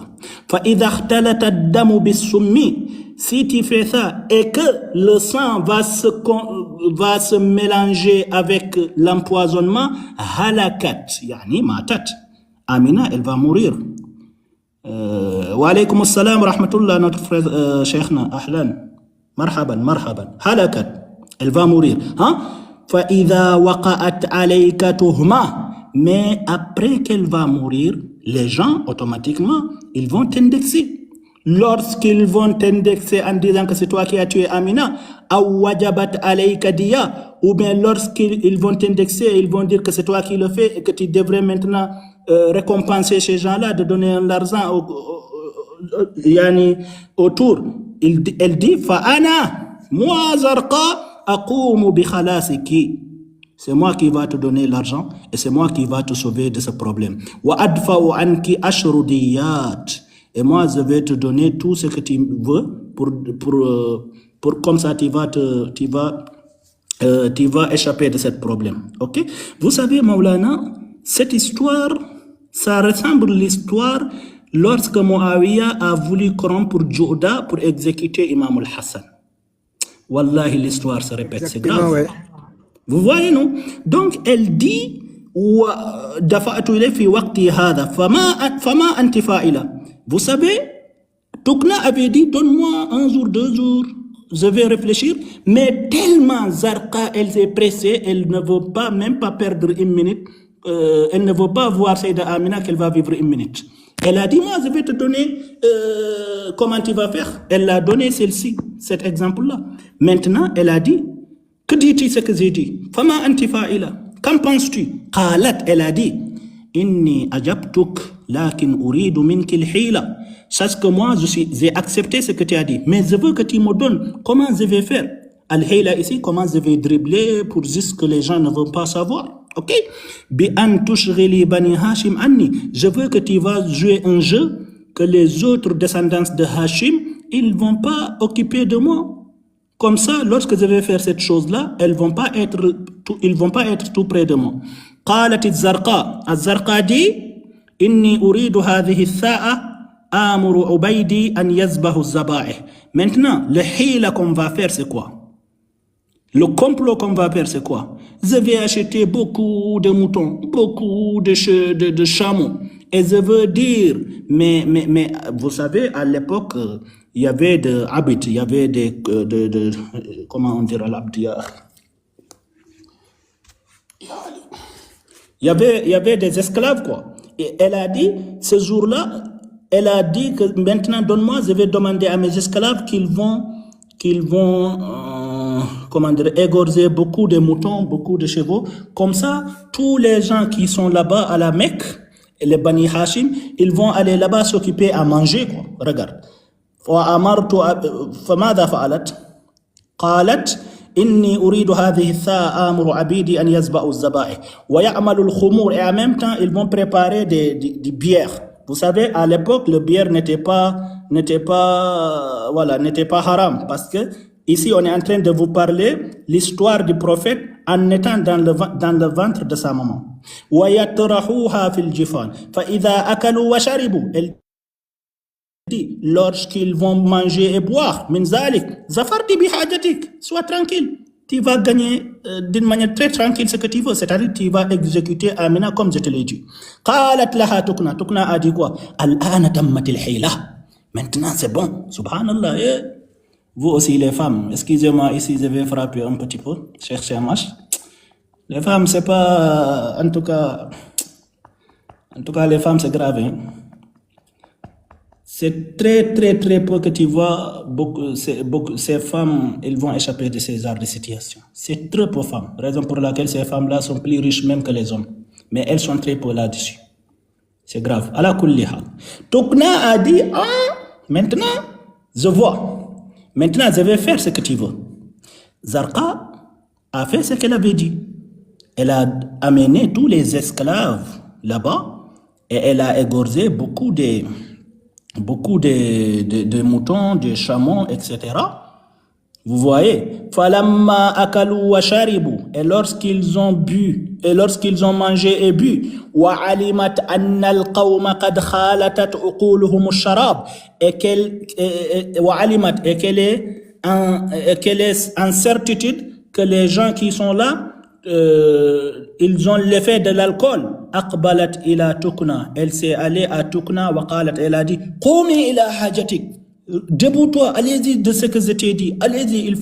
فَإِذَا اخْتَلَتَ الدَّمُ بِالسُّمِّ. Si tu fais ça et que le sang va se mélanger avec l'empoisonnement, halakat, yani matat. Amina, elle va mourir. Wa alaykum assalam wa rahmatullah, notre frère Cheikhna, ahlan. Marhaban. Halakat, elle va mourir. فإذا وقعت عليك تهمة. Mais après qu'elle va mourir, les gens, automatiquement, ils vont t'indexer. Lorsqu'ils vont t'indexer en disant que c'est toi qui as tué Amina, أو وجبت عليك دية, ou bien lorsqu'ils vont t'indexer, ils vont dire que c'est toi qui le fais et que tu devrais maintenant récompenser ces gens-là, de donner l'argent autour. Elle dit فأنا moi Zarqa أقوم بخلاصك. C'est moi qui va te donner l'argent et c'est moi qui va te sauver de ce problème. وأدفع عنك عشر ديات. Et moi, je vais te donner tout ce que tu veux pour comme ça, tu vas échapper de ce problème. Ok? Vous savez, Maulana, cette histoire, ça ressemble à l'histoire lorsque Muawiyah a voulu corrompre Jouda pour exécuter Imam al-Hassan. Wallahi, l'histoire se répète, c'est grave. Ouais. Vous voyez, non? Donc, elle dit, دفعت إليه في وقتي هذا فما أنت فاعلة. Vous savez, Toukna avait dit, donne-moi un jour, 2 jours, je vais réfléchir. Mais tellement Zarqa, elle s'est pressée, elle ne veut pas, même pas perdre une minute, elle ne veut pas voir Saïda Amina qu'elle va vivre une minute. Elle a dit, moi, je vais te donner comment tu vas faire. Elle a donné celle-ci, cet exemple-là. Maintenant, elle a dit, que dis-tu ce que j'ai dit? Fama anti fa'ila. Qu'en penses-tu? Qalat, elle a dit, inni ajabtuk. Lakin uridu minki al-hila. Sache que moi, j'ai accepté ce que tu as dit. Mais je veux que tu me donnes comment je vais faire. Al-hila ici, comment je vais dribbler pour juste que les gens ne vont pas savoir. Ok? Bi an tushghili bani Hashim anni. Je veux que tu vas jouer un jeu que les autres descendants de Hashim, ils vont pas occuper de moi. Comme ça, lorsque je vais faire cette chose-là, ils vont pas être tout près de moi. Qalat az-Zarqa. Az-Zarqa dit, إني أريد هذه الساعة آمر عبيدي أن يذبح الذبائح. Maintenant, le hila qu'on va faire, c'est quoi? Le complot qu'on va faire, c'est quoi? Je vais acheter beaucoup de moutons, beaucoup de chameaux. Et je veux dire, mais vous savez, à l'époque, il y avait des abid, il y avait des, comment on dirait l'abd? Il y avait des esclaves, quoi. Et elle a dit, ce jour-là, elle a dit que maintenant, donne-moi, je vais demander à mes esclaves qu'ils vont comment dire, égorger beaucoup de moutons, beaucoup de chevaux. Comme ça, tous les gens qui sont là-bas à la Mecque, les Bani Hashim, ils vont aller là-bas s'occuper à manger, quoi. Regarde. فماذا فعلت؟ قالت إني أريد هذه الساعة أمر عبيدي أن يذبحوا الذبائح ويعملوا الخمور. Et en même temps, ils vont préparer des bières. Vous savez, à l'époque, le bière n'était pas haram. Parce que ici, on est en train de vous parler l'histoire du prophète en étant dans le ventre de sa maman. ويطرحوها في الجفان فإذا أكلوا وشربوا. Lorsqu'ils vont manger et boire, min zalik, zafarti bi hajatik, sois tranquille. Tu vas gagner d'une manière très tranquille ce que tu veux, c'est-à-dire tu vas exécuter Amina comme je te l'ai dit. Qalat laha Tukna. Tukna a dit quoi? Al-ana tammatil hila. Maintenant c'est bon, subhanallah. Vous aussi les femmes, excusez-moi ici je vais frapper un petit peu, chercher un match. Les femmes c'est pas, en tout cas les femmes c'est grave, hein. C'est très, très, très peu que tu vois ces femmes, elles vont échapper de ces genres de situations. C'est très peu de femmes. Raison pour laquelle ces femmes-là sont plus riches même que les hommes. Mais elles sont très peu là-dessus. C'est grave. Ala kulli hal. Tukna a dit, maintenant, je vois. Maintenant, je vais faire ce que tu veux. Zarqa a fait ce qu'elle avait dit. Elle a amené tous les esclaves là-bas et elle a égorgé beaucoup de moutons, de chameaux, etc. Vous voyez, falamma akalu wa sharibu, et lorsqu'ils ont bu, et lorsqu'ils ont mangé et bu, wa alimat anna al-qawma qad khalatat uquluhum ash-sharab, et qu'elle est en certitude que les gens qui sont là, ils ont l'effet de l'alcool. Aqbalat ila Tukna, elle s'est allée à Tukna wa qalat, elle a dit qumi ila hajatik, Debout-toi, allez-y de ce que je t'ai dit. Allez-y, il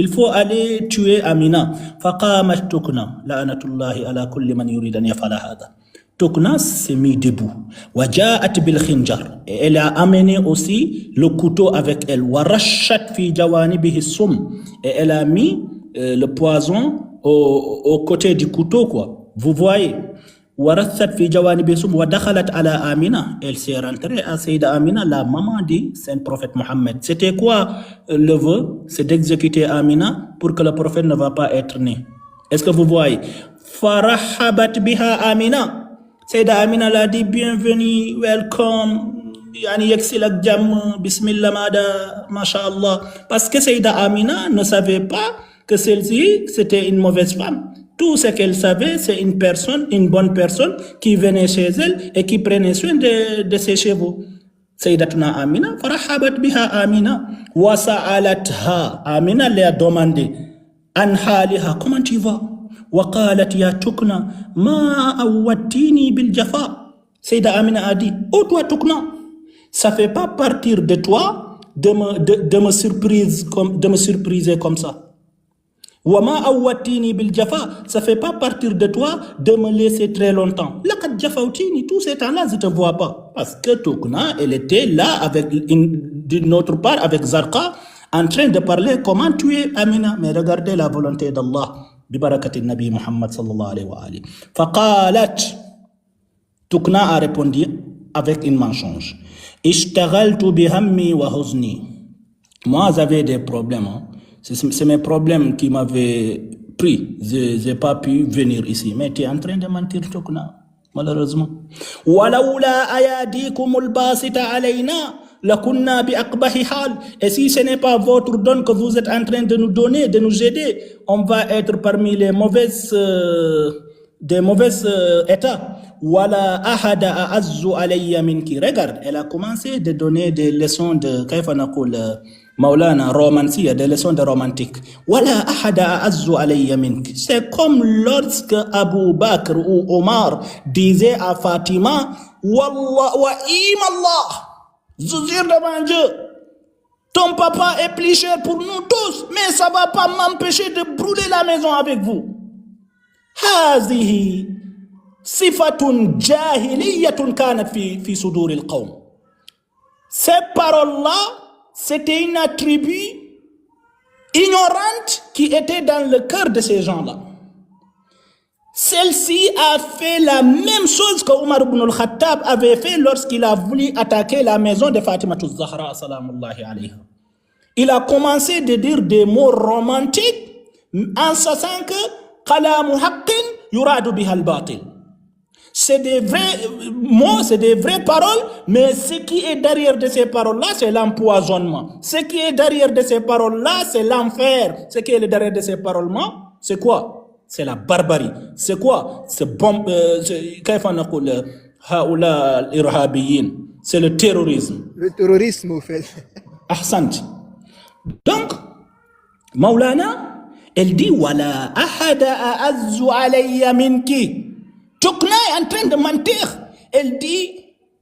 faut aller tuer Amina. فقامت تكنا لعنة الله على كل من يريد أن يفعل هذا. Tokna s'est mis debout. وجاءت بالخنجر. Et elle a amené aussi le couteau avec elle. ورشت في جوانبه السم. Et elle a mis le poison au côté du couteau, quoi. Vous voyez. ورثت في جوانب السم ودخلت على آمنة. Elle s'est rentrée à Sayyida Amina, la maman du saint prophète Mohammed. C'était quoi le vœu? C'est d'exécuter Amina pour que le prophète ne va pas être né. Est-ce que vous voyez? فرحبت بها آمنة. Sayyida Amina l'a dit bienvenue, welcome, yani yeksilak jam, bismillah mada, mashallah. Parce que Sayyida Amina ne savait pas que celle-ci c'était une mauvaise femme. Tout ce qu'elle savait, c'est une personne, une bonne personne qui venait chez elle et qui prenait soin de ses chevaux. Sayyidatuna Amina, farahabat biha Amina, wa sa'alatha. Amina lui a demandé, an haliha, comment tu vas? Wa qalat ya Tukna, ma awwattini bil jafa. Sayyida Amina a dit, oh toi Tukna, ça fait pas partir de toi de me surpriser comme ça. Wama awatini bil jafa, ça fait pas partir de toi de me laisser très longtemps. Laqad jafautini, tout ce temps-là, je te vois pas. Parce que Tukna, elle était là avec d'une autre part avec Zarqa, en train de parler comment tuer Amina. Mais regardez la volonté d'Allah, bi barakati Nabi Muhammad sallallahu alayhi wa alihi. Faqalat, Tukna a répondu avec une mensonge. Ishtaghaltu bihammi wa huzni. Moi, j'avais des problèmes. C'est mes problèmes qui m'avaient pris. Je n'ai pas pu venir ici. Mais tu es en train de mentir, Tukna, malheureusement. Walaoula ayadikumul basita alayna lakunna bi aqbahi hal. Et si ce n'est pas votre don que vous êtes en train de nous donner, de nous aider, on va être parmi les des mauvais états. Wala ahada a'azzu alayya minki. Regarde, elle a commencé de donner des leçons de kayfa naqul Maulana romancie, des leçons de romantique. Wala ahada a'azzu alayya mink. C'est comme lorsque Abu Bakr ou Omar disait à Fatima, Wallah wa imallah, je jure devant Dieu, ton papa est plus cher pour nous tous, mais ça va pas m'empêcher de brûler la maison avec vous. Hazihi sifatun jahiliyatun kanat fi suduril qawm. Ces paroles-là, c'était une tribu ignorante qui était dans le cœur de ces gens-là. Celle-ci a fait la même chose que Omar ibn al-Khattab avait fait lorsqu'il a voulu attaquer la maison de Fatima al-Zahra salamullahi alayha. Il a commencé de dire des mots romantiques en sachant que qalamu haqqin yuradu biha al-batil. C'est des vrais mots, c'est des vraies paroles, mais ce qui est derrière de ces paroles-là, c'est l'empoisonnement. Ce qui est derrière de ces paroles-là, c'est l'enfer. Ce qui est derrière de ces paroles-là, c'est quoi? C'est la barbarie. C'est quoi? C'est c'est le terrorisme. Le terrorisme, au fait. Ahsant. Donc, Maulana, elle dit, Wala ahada a'azzu alayya minki. Tukna est en train de mentir. Elle dit,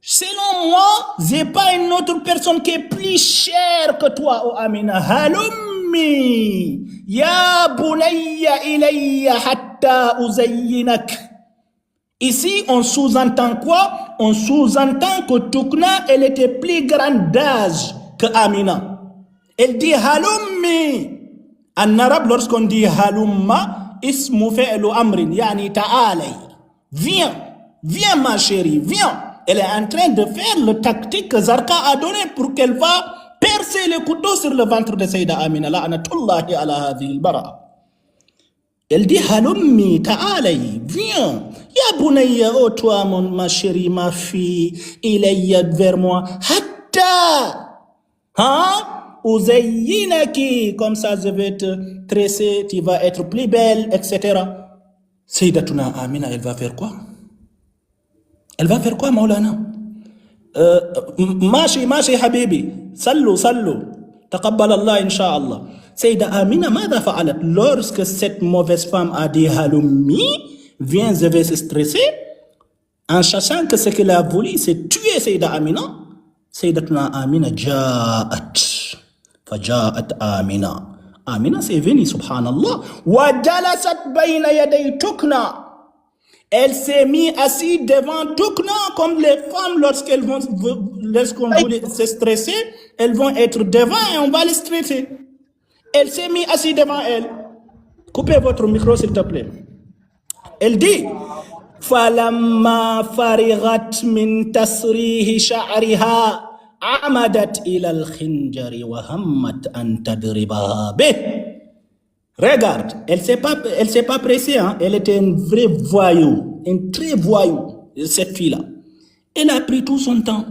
selon moi, j'ai pas une autre personne qui est plus chère que toi, oh Amina. Halummi, ya bunayya ilayya hatta uzayyinak. Ici, on sous-entend quoi? On sous-entend que Tukna, elle était plus grande d'âge que Amina. Elle dit halummi. En arabe, lorsqu'on dit halumma, ismu fi'lu amrin, yani ta'alay. Viens, viens ma chérie, viens. Elle est en train de faire le tactique que Zarqa a donné pour qu'elle va percer le couteau sur le ventre de Sayyida Amina. La'anatullahi ala hadhihi al-bara. Elle dit halummi ta'alay, viens. Ya bunayya, oh toi ma chérie, ma fille, ilayya vers moi. Hatta, uzayyinaki, comme ça je vais te tresser, tu vas être plus belle, etc. Sayyidatuna Amina, elle va faire quoi? Elle va faire quoi, Maulana? Mashi habibi, sallu, taqabbal Allah, insha'Allah. Sayyida Amina, mada fa'alat? Lorsque cette mauvaise femme a dit halummi, viens, je vais se stresser, en sachant que ce qu'elle a voulu, c'est tuer Sayyida Amina, Sayyidatuna Amina ja'at. Faja'at Amina. Amina c'est venu, subhanallah. Wa jalasat bayna yaday Tukna. Elle s'est mise assise devant Tukna, comme les femmes lorsqu'on voulait se stresser, elles vont être devant et on va les stresser. Elle s'est mise assise devant elle. Coupez votre micro s'il te plaît. Elle dit فَلَمَّا فَرِغَتْ مِنْ تَسْرِيهِ شَعْرِهَا عَمَدَتْ إِلَى الْخِنْجَرِ وَهَمَّتْ أَنْ تَضْرِبَهَا بِهِ. Regarde, elle s'est pas pressée, hein? Elle était une vraie voyou, une très voyou, cette fille-là. Elle a pris tout son temps.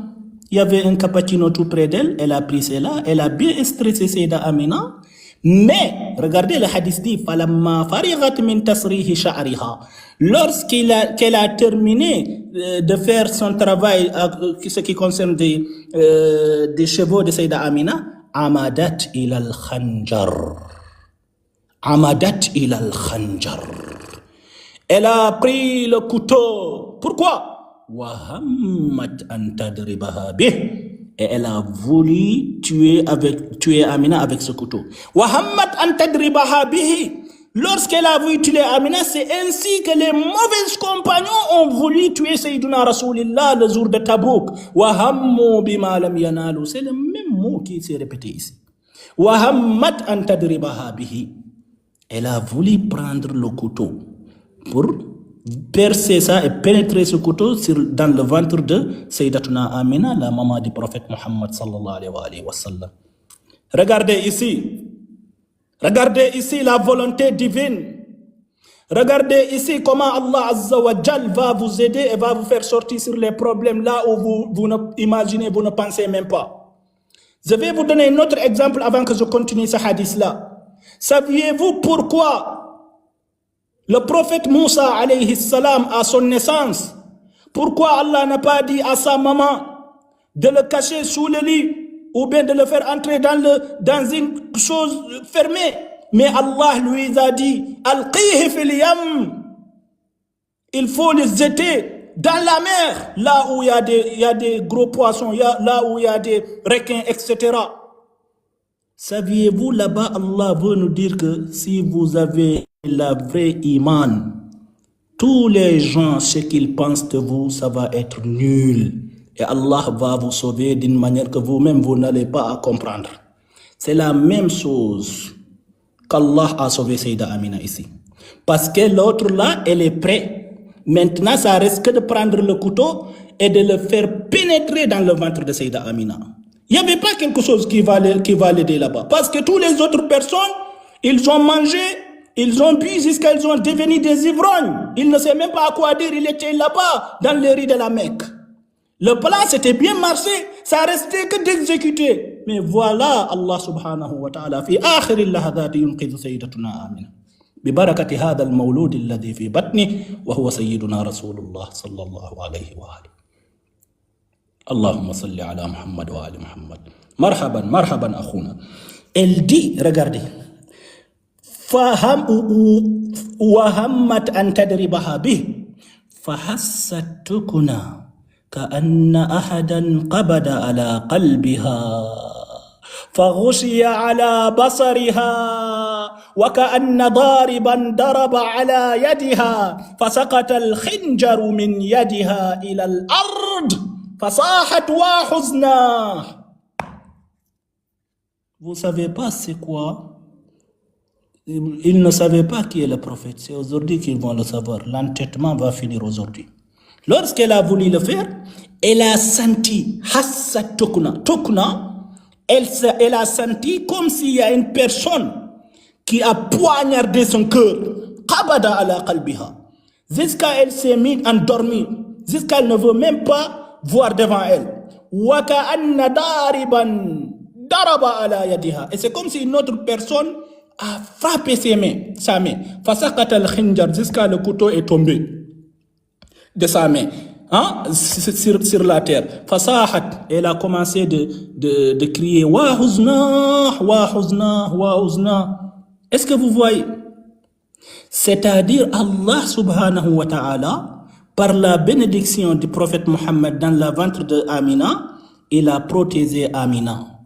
Il y avait un cappuccino tout près d'elle, elle a pris cela, elle a bien stressé Sayyidah Amina. Mais, regardez le hadith dit, فَلَمَّا فَرِغَتْ مِنْ تَسْرِيهِ شَعْرِهَا. Qu'elle a terminé de faire son travail, ce qui concerne des chevaux de Sayyidah Amina, عَمَدَتْ إِلَى الْخَنْجَرِ. Amadat ila al-khanjar. Elle a pris le couteau. Pourquoi? Wahammat an tadribaha bih. Et elle a voulu tuer Amina avec ce couteau. Wahammat an tadribaha bih. Lorsqu'elle a voulu tuer Amina, c'est ainsi que les mauvais compagnons ont voulu tuer Sayyiduna Rasulillah le jour de Tabouk. Wahammu bima lam yanalu. C'est le même mot qui s'est répété ici. Wahammat an tadribaha bihi. Elle a voulu prendre le couteau pour percer ça et pénétrer ce couteau dans le ventre de Sayyidatuna Amina, la maman du prophète Muhammad sallallahu alayhi wa sallam. Regardez ici la volonté divine. Regardez ici comment Allah Azza wa Jal va vous aider et va vous faire sortir sur les problèmes là où vous ne imaginez, vous ne pensez même pas. Je vais vous donner un autre exemple avant que je continue ce hadith-là. Saviez-vous pourquoi le prophète Moussa alayhi salam à son naissance, pourquoi Allah n'a pas dit à sa maman de le cacher sous le lit ou bien de le faire entrer dans une chose fermée, mais Allah lui a dit Al-qihi fil yam, il faut le jeter dans la mer, là où il y a des gros poissons, là où il y a des requins, etc. Saviez-vous, là-bas, Allah veut nous dire que si vous avez la vraie iman, tous les gens, ce qu'ils pensent de vous, ça va être nul. Et Allah va vous sauver d'une manière que vous-même, vous n'allez pas comprendre. C'est la même chose qu'Allah a sauvé Sayyidah Amina ici. Parce que l'autre là, elle est prête. Maintenant, ça reste que de prendre le couteau et de le faire pénétrer dans le ventre de Sayyidah Amina. Il n'y avait pas quelque chose qui va l'aider là-bas. Parce que toutes les autres personnes, ils ont mangé, ils ont bu jusqu'à ils ont devenu des ivrognes. Ils ne savaient même pas à quoi dire. Ils étaient là-bas, dans les rues de la Mecque. Le plan, c'était bien marché. Ça restait que d'exécuter. Mais voilà, Allah subhanahu wa ta'ala, fi akhir al-lahadati yunqidhu sayyidatuna Amina. ببركة هذا المولود الذي في بطنه وهو سيدنا رسول الله صلى الله عليه وآله. اللهم صل على محمد وآل محمد. مرحبا مرحبا أخونا. Elle dit, regardez, وهمت أن تدربها به فحستكنا كأن أحدا قبض على قلبها فغشي على بصرها وكأن ضاربا ضرب على يدها فسقط الخنجر من يدها إلى الأرض فصاحت وحزنا. Vous savez pas c'est quoi? Ils ne savaient pas qui est le prophète. C'est aujourd'hui qu'ils vont le savoir. L'entêtement va finir aujourd'hui. Lorsqu'elle a voulu le faire, elle a senti elle a senti comme s'il y a une personne qui a poignardé son cœur. Qabada ala qalbiha. Jusqu'à elle s'est mise endormie. Jusqu'à elle ne veut même pas voir devant elle. Wa ka'anna dariban daraba ala yadiha. Et c'est comme si une autre personne a frappé sa main. Fasaqata al-khinjar, jusqu'à le couteau est tombé de sa main. Hein? Sur la terre. Fasahat, elle a commencé de crier wa huzna, wa huzna, wa huzna. Est-ce que vous voyez? C'est-à-dire Allah subhanahu wa ta'ala, par la bénédiction du prophète Mohammed dans le ventre de Amina, il a protégé Amina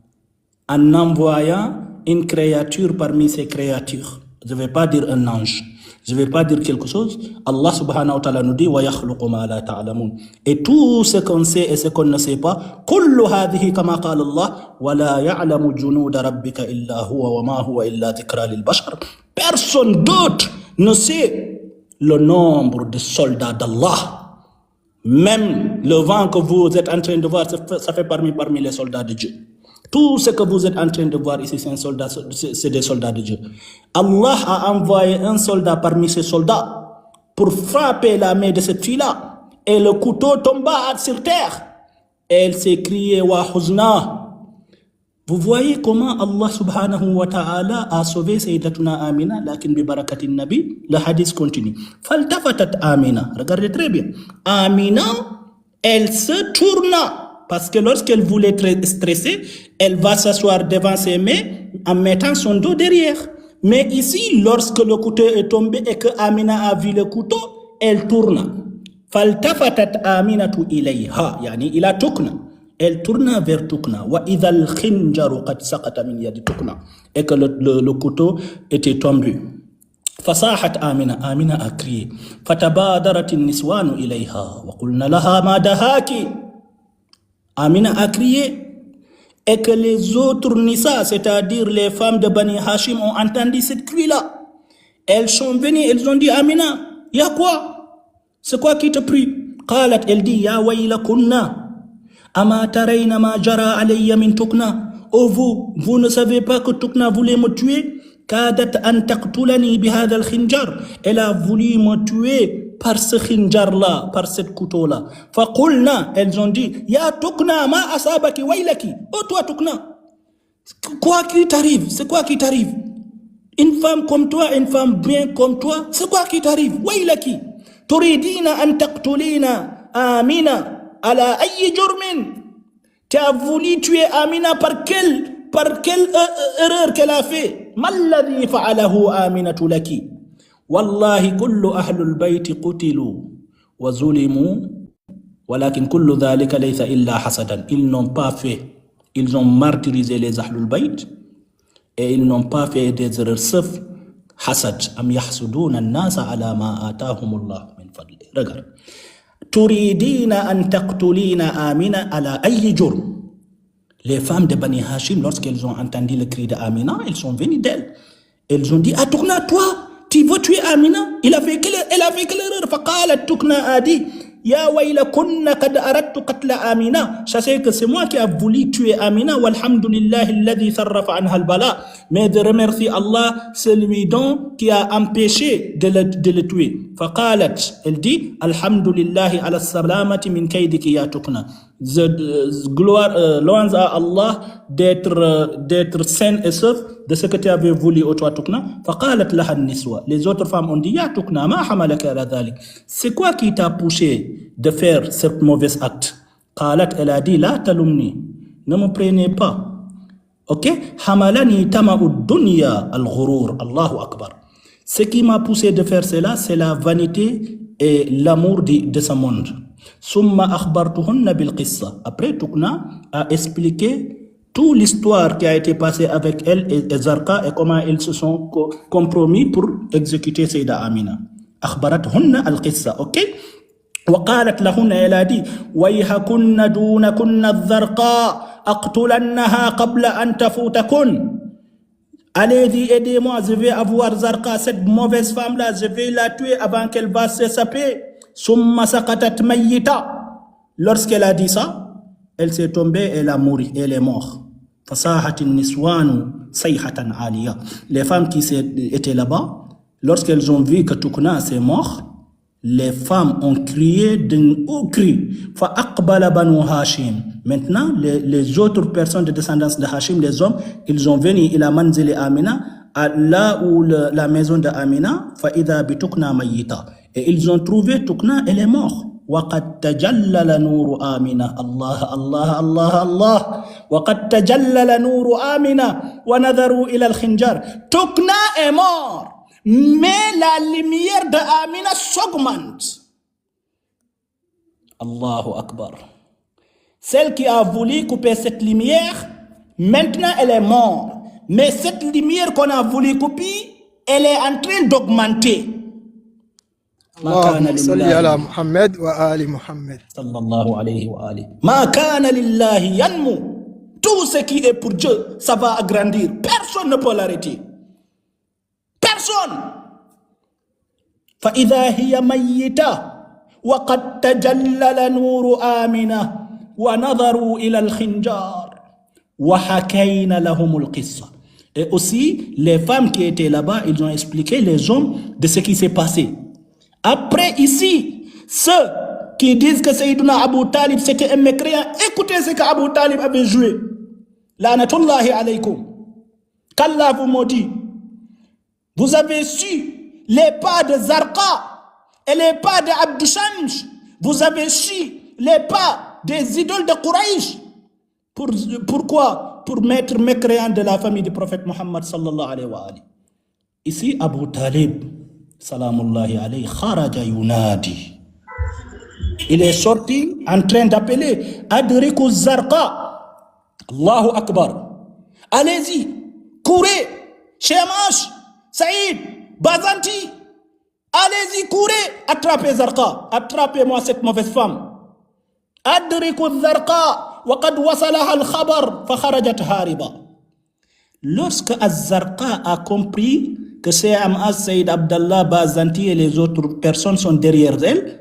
en envoyant une créature parmi ses créatures. Je ne vais pas dire un ange. Je ne vais pas dire quelque chose. Allah subhanahu wa ta'ala nous dit وَيَخْلُقُ مَا لَا تَعْلَمُونَ. Et tout ce qu'on sait et ce qu'on ne sait pas, كُلُّ هَذِهِ كَمَا قال الله وَلَا يَعْلَمُ جُنُودَ رَبِّكَ إِلَّا هُوَ وَمَا هُوَ إِلَّا ذِكْرَى لِلْبَشَرِ. Personne d'autre ne sait le nombre de soldats d'Allah. Même le vent que vous êtes en train de voir, ça fait parmi les soldats de Dieu. Tout ce que vous êtes en train de voir ici, c'est des soldats de Dieu. Allah a envoyé un soldat parmi ces soldats pour frapper la main de cette fille-là. Et le couteau tomba sur terre. Elle s'est criée wa huzna. Vous voyez comment Allah subhanahu wa ta'ala a sauvé Sayyidatuna Amina, lakin bi barakatin nabi. Le hadith continue. Faltafatat Amina. Regardez très bien. Amina, elle se tourna. Parce que lorsqu'elle voulait stresser, elle va s'asseoir devant ses mains en mettant son dos derrière. Mais ici, lorsque le couteau est tombé et que Amina a vu le couteau, elle tourne. Faltafatat Aminatu ilayha, yani ila tukna. Elle tourna vers Tukna. Wa idhal khinjaru qad saqata min yadi Tukna. Et que le couteau était tombé. Fasahat Amina. Amina a crié. Fatabadaratin niswanu ilayha. Wa qulna laha ma dahaki. Amina a crié et que les autres Nisa, c'est-à-dire les femmes de Bani Hashim, ont entendu cette cri-là. Elles sont venues, elles ont dit Amina, il y a quoi? C'est quoi qui te prie? Qalat, elle dit, Ya waylakunna, ama tarayna ma jara alayya min Tukna. Oh vous ne savez pas que Tukna voulait me tuer? Kadat an taqtulani bihadha al-khinjar. Elle a voulu me tuer par ce khinjar-là, par cette couteau-là. Faqulna, elles ont dit, Ya Tukna, ma asabaki waylaki. Oh toi Tukna, quoi qui t'arrive? C'est quoi qui t'arrive? Une femme comme toi, une femme bien comme toi, c'est quoi qui t'arrive? Waylaki. Turidina an taqtulina Amina ala ayyi jurmin. Tu as voulu tuer Amina par quelle erreur qu'elle a fait? Malladhi fa'alahu Aminatu laki. Wallahi kullu ahlul bayti qutilu wa zulimu walakin kullu dhalika laysa illa hasadan. Ils n'ont pas fait, ils ont martyrisé les ahlul bayt et ils n'ont pas fait des erreurs sauf hasad. Am yahsuduna an-nasa ala ma atahumullah min fadli. Regarde. Turidina an taqtulina Amina ala ayyi jurm. Les femmes de Bani Hashim, lorsqu'elles ont entendu le cri d'Amina, elles sont venues d'elle. Elles ont dit, ah Tukna, toi, tu veux tuer Amina? Elle a fait quelle erreur? Faqalat Tukna a dit, Ya waylakunna qad aradtu qatla Amina. Sachez que c'est moi qui a voulu tuer Amina. Walhamdulillahi alladhi sarrafa anha al-bala. Mais de remercier Allah, celui donc qui a empêché de le tuer. Faqalat, elle dit, Alhamdulillahi ala salamati min kaydiki ya Tukna. Gloire, louange à Allah d'être saine et sauf de ce que tu avais voulu au toi Tukna. Faqalat laha an-niswa. Les autres femmes ont dit, Ya Tukna, ma hamalaka ala dhalik. C'est quoi qui t'a poussé de faire ce mauvais acte? Qalat, elle a dit, La talumni, ne me prenez pas. Ok? Hamalani tama'ud dunya al-ghurur. Allahu Akbar. Ce qui m'a poussé de faire cela, c'est la vanité et l'amour de ce monde. Summa akhbartuhunna bil qissa. Après, Tukna a expliqué toute l'histoire qui a été passée avec elle et Zarqa et comment ils se sont compromis pour exécuter Sayyidah Amina. Akhbaratuhunna al qissa. Ok? وقالت لهن إلادي ويهكن دونكن الزرقاء أقتلنها قبل أن تفوتكن. Allez-y, aidez-moi, je vais avoir Zarqa, cette mauvaise femme-là, je vais la tuer avant qu'elle va s'échapper. Summa saqatat mayyita. Lorsqu'elle a dit ça, elle s'est tombée, elle a mouru, elle est morte. Fasahatin niswanu sayhatan aliya. Les femmes qui étaient là-bas, lorsqu'elles ont vu que Tukna s'est mort, les femmes ont crié d'un haut cri. Fa'aqbala banu Hashim. Maintenant, les autres personnes de descendance de Hashim, les hommes, ils ont venu ila manzili Amina, là où la maison de Amina, fa'idha bi Tukna mayyita. Et ils ont trouvé Tukna, elle est morte. وَقَدْ تَجَلَّلَ نُورُ آمِنَةَ. Allah, Allah, Allah, Allah. وَقَدْ تَجَلَّلَ نُورُ آمِنَةَ وَنَظَرُوا إِلَى الْخِنْجَارِ. Tukna est mort. Mais la lumière de Amina s'augmente. Allahu Akbar. Celle qui a voulu couper cette lumière, maintenant elle est morte. Mais cette lumière qu'on a voulu couper, elle est en train d'augmenter. اللهم صل على محمد وآل محمد. Sallallahu alayhi wa alihi. Ma kana lillahi yanmu. Tout ce qui est pour Dieu, ça va agrandir. Personne ne peut l'arrêter. Personne. فإذا هي ميتة وقد تجلل نور آمنة ونظروا إلى الخنجار وحكينا لهم القصة. Et aussi, les femmes qui étaient là-bas, ils ont expliqué les hommes de ce qui s'est passé. Après, ici, ceux qui disent que Sayyidina Abu Talib c'était un mécréant, écoutez ce qu'Abu Talib avait joué. La'natullahi alaykum. Qu'Allah vous maudit. Vous avez su les pas de Zarqa et les pas de Abd Shams. Vous avez su les pas des idoles de Quraysh. Pourquoi? Pour mettre mécréant de la famille du prophète Muhammad sallallahu alayhi wa alihi. Ici, Abu Talib, salamullahi alayhi, kharaja yunadi. Il est sorti en train d'appeler Adriku Zarqa. Allahu Akbar. Allez-y, courez, Shemash, Saïd, Bazanti. Allez-y, courez, attrapez Zarqa. Attrapez-moi cette mauvaise femme. Adriku Zarqa. وقد وصلها الخبر فخرجت هاربة. Lorsque Az-Zarqa a compris que c'est Amas, Saïd Abdallah, Bazanti et les autres personnes sont derrière elle,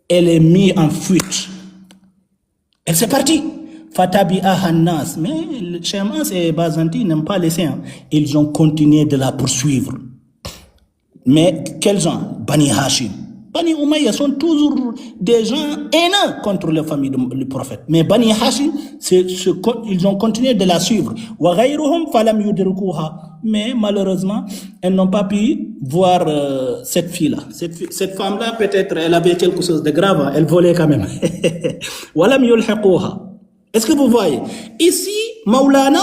elle est mise en fuite. Elle s'est partie. Fatabi'aha an-nas. Mais Amas et Bazanti n'ont pas laissé. Ils ont continué de la poursuivre. Mais quels gens? Bani Hashim. Bani Umayya sont toujours des gens haineux contre la famille du prophète. Mais Bani Hashim, ils ont continué de la suivre. Mais malheureusement, elles n'ont pas pu voir cette fille-là. Cette femme-là, peut-être, elle avait quelque chose de grave. Elle volait quand même. Est-ce que vous voyez? Ici, Maulana,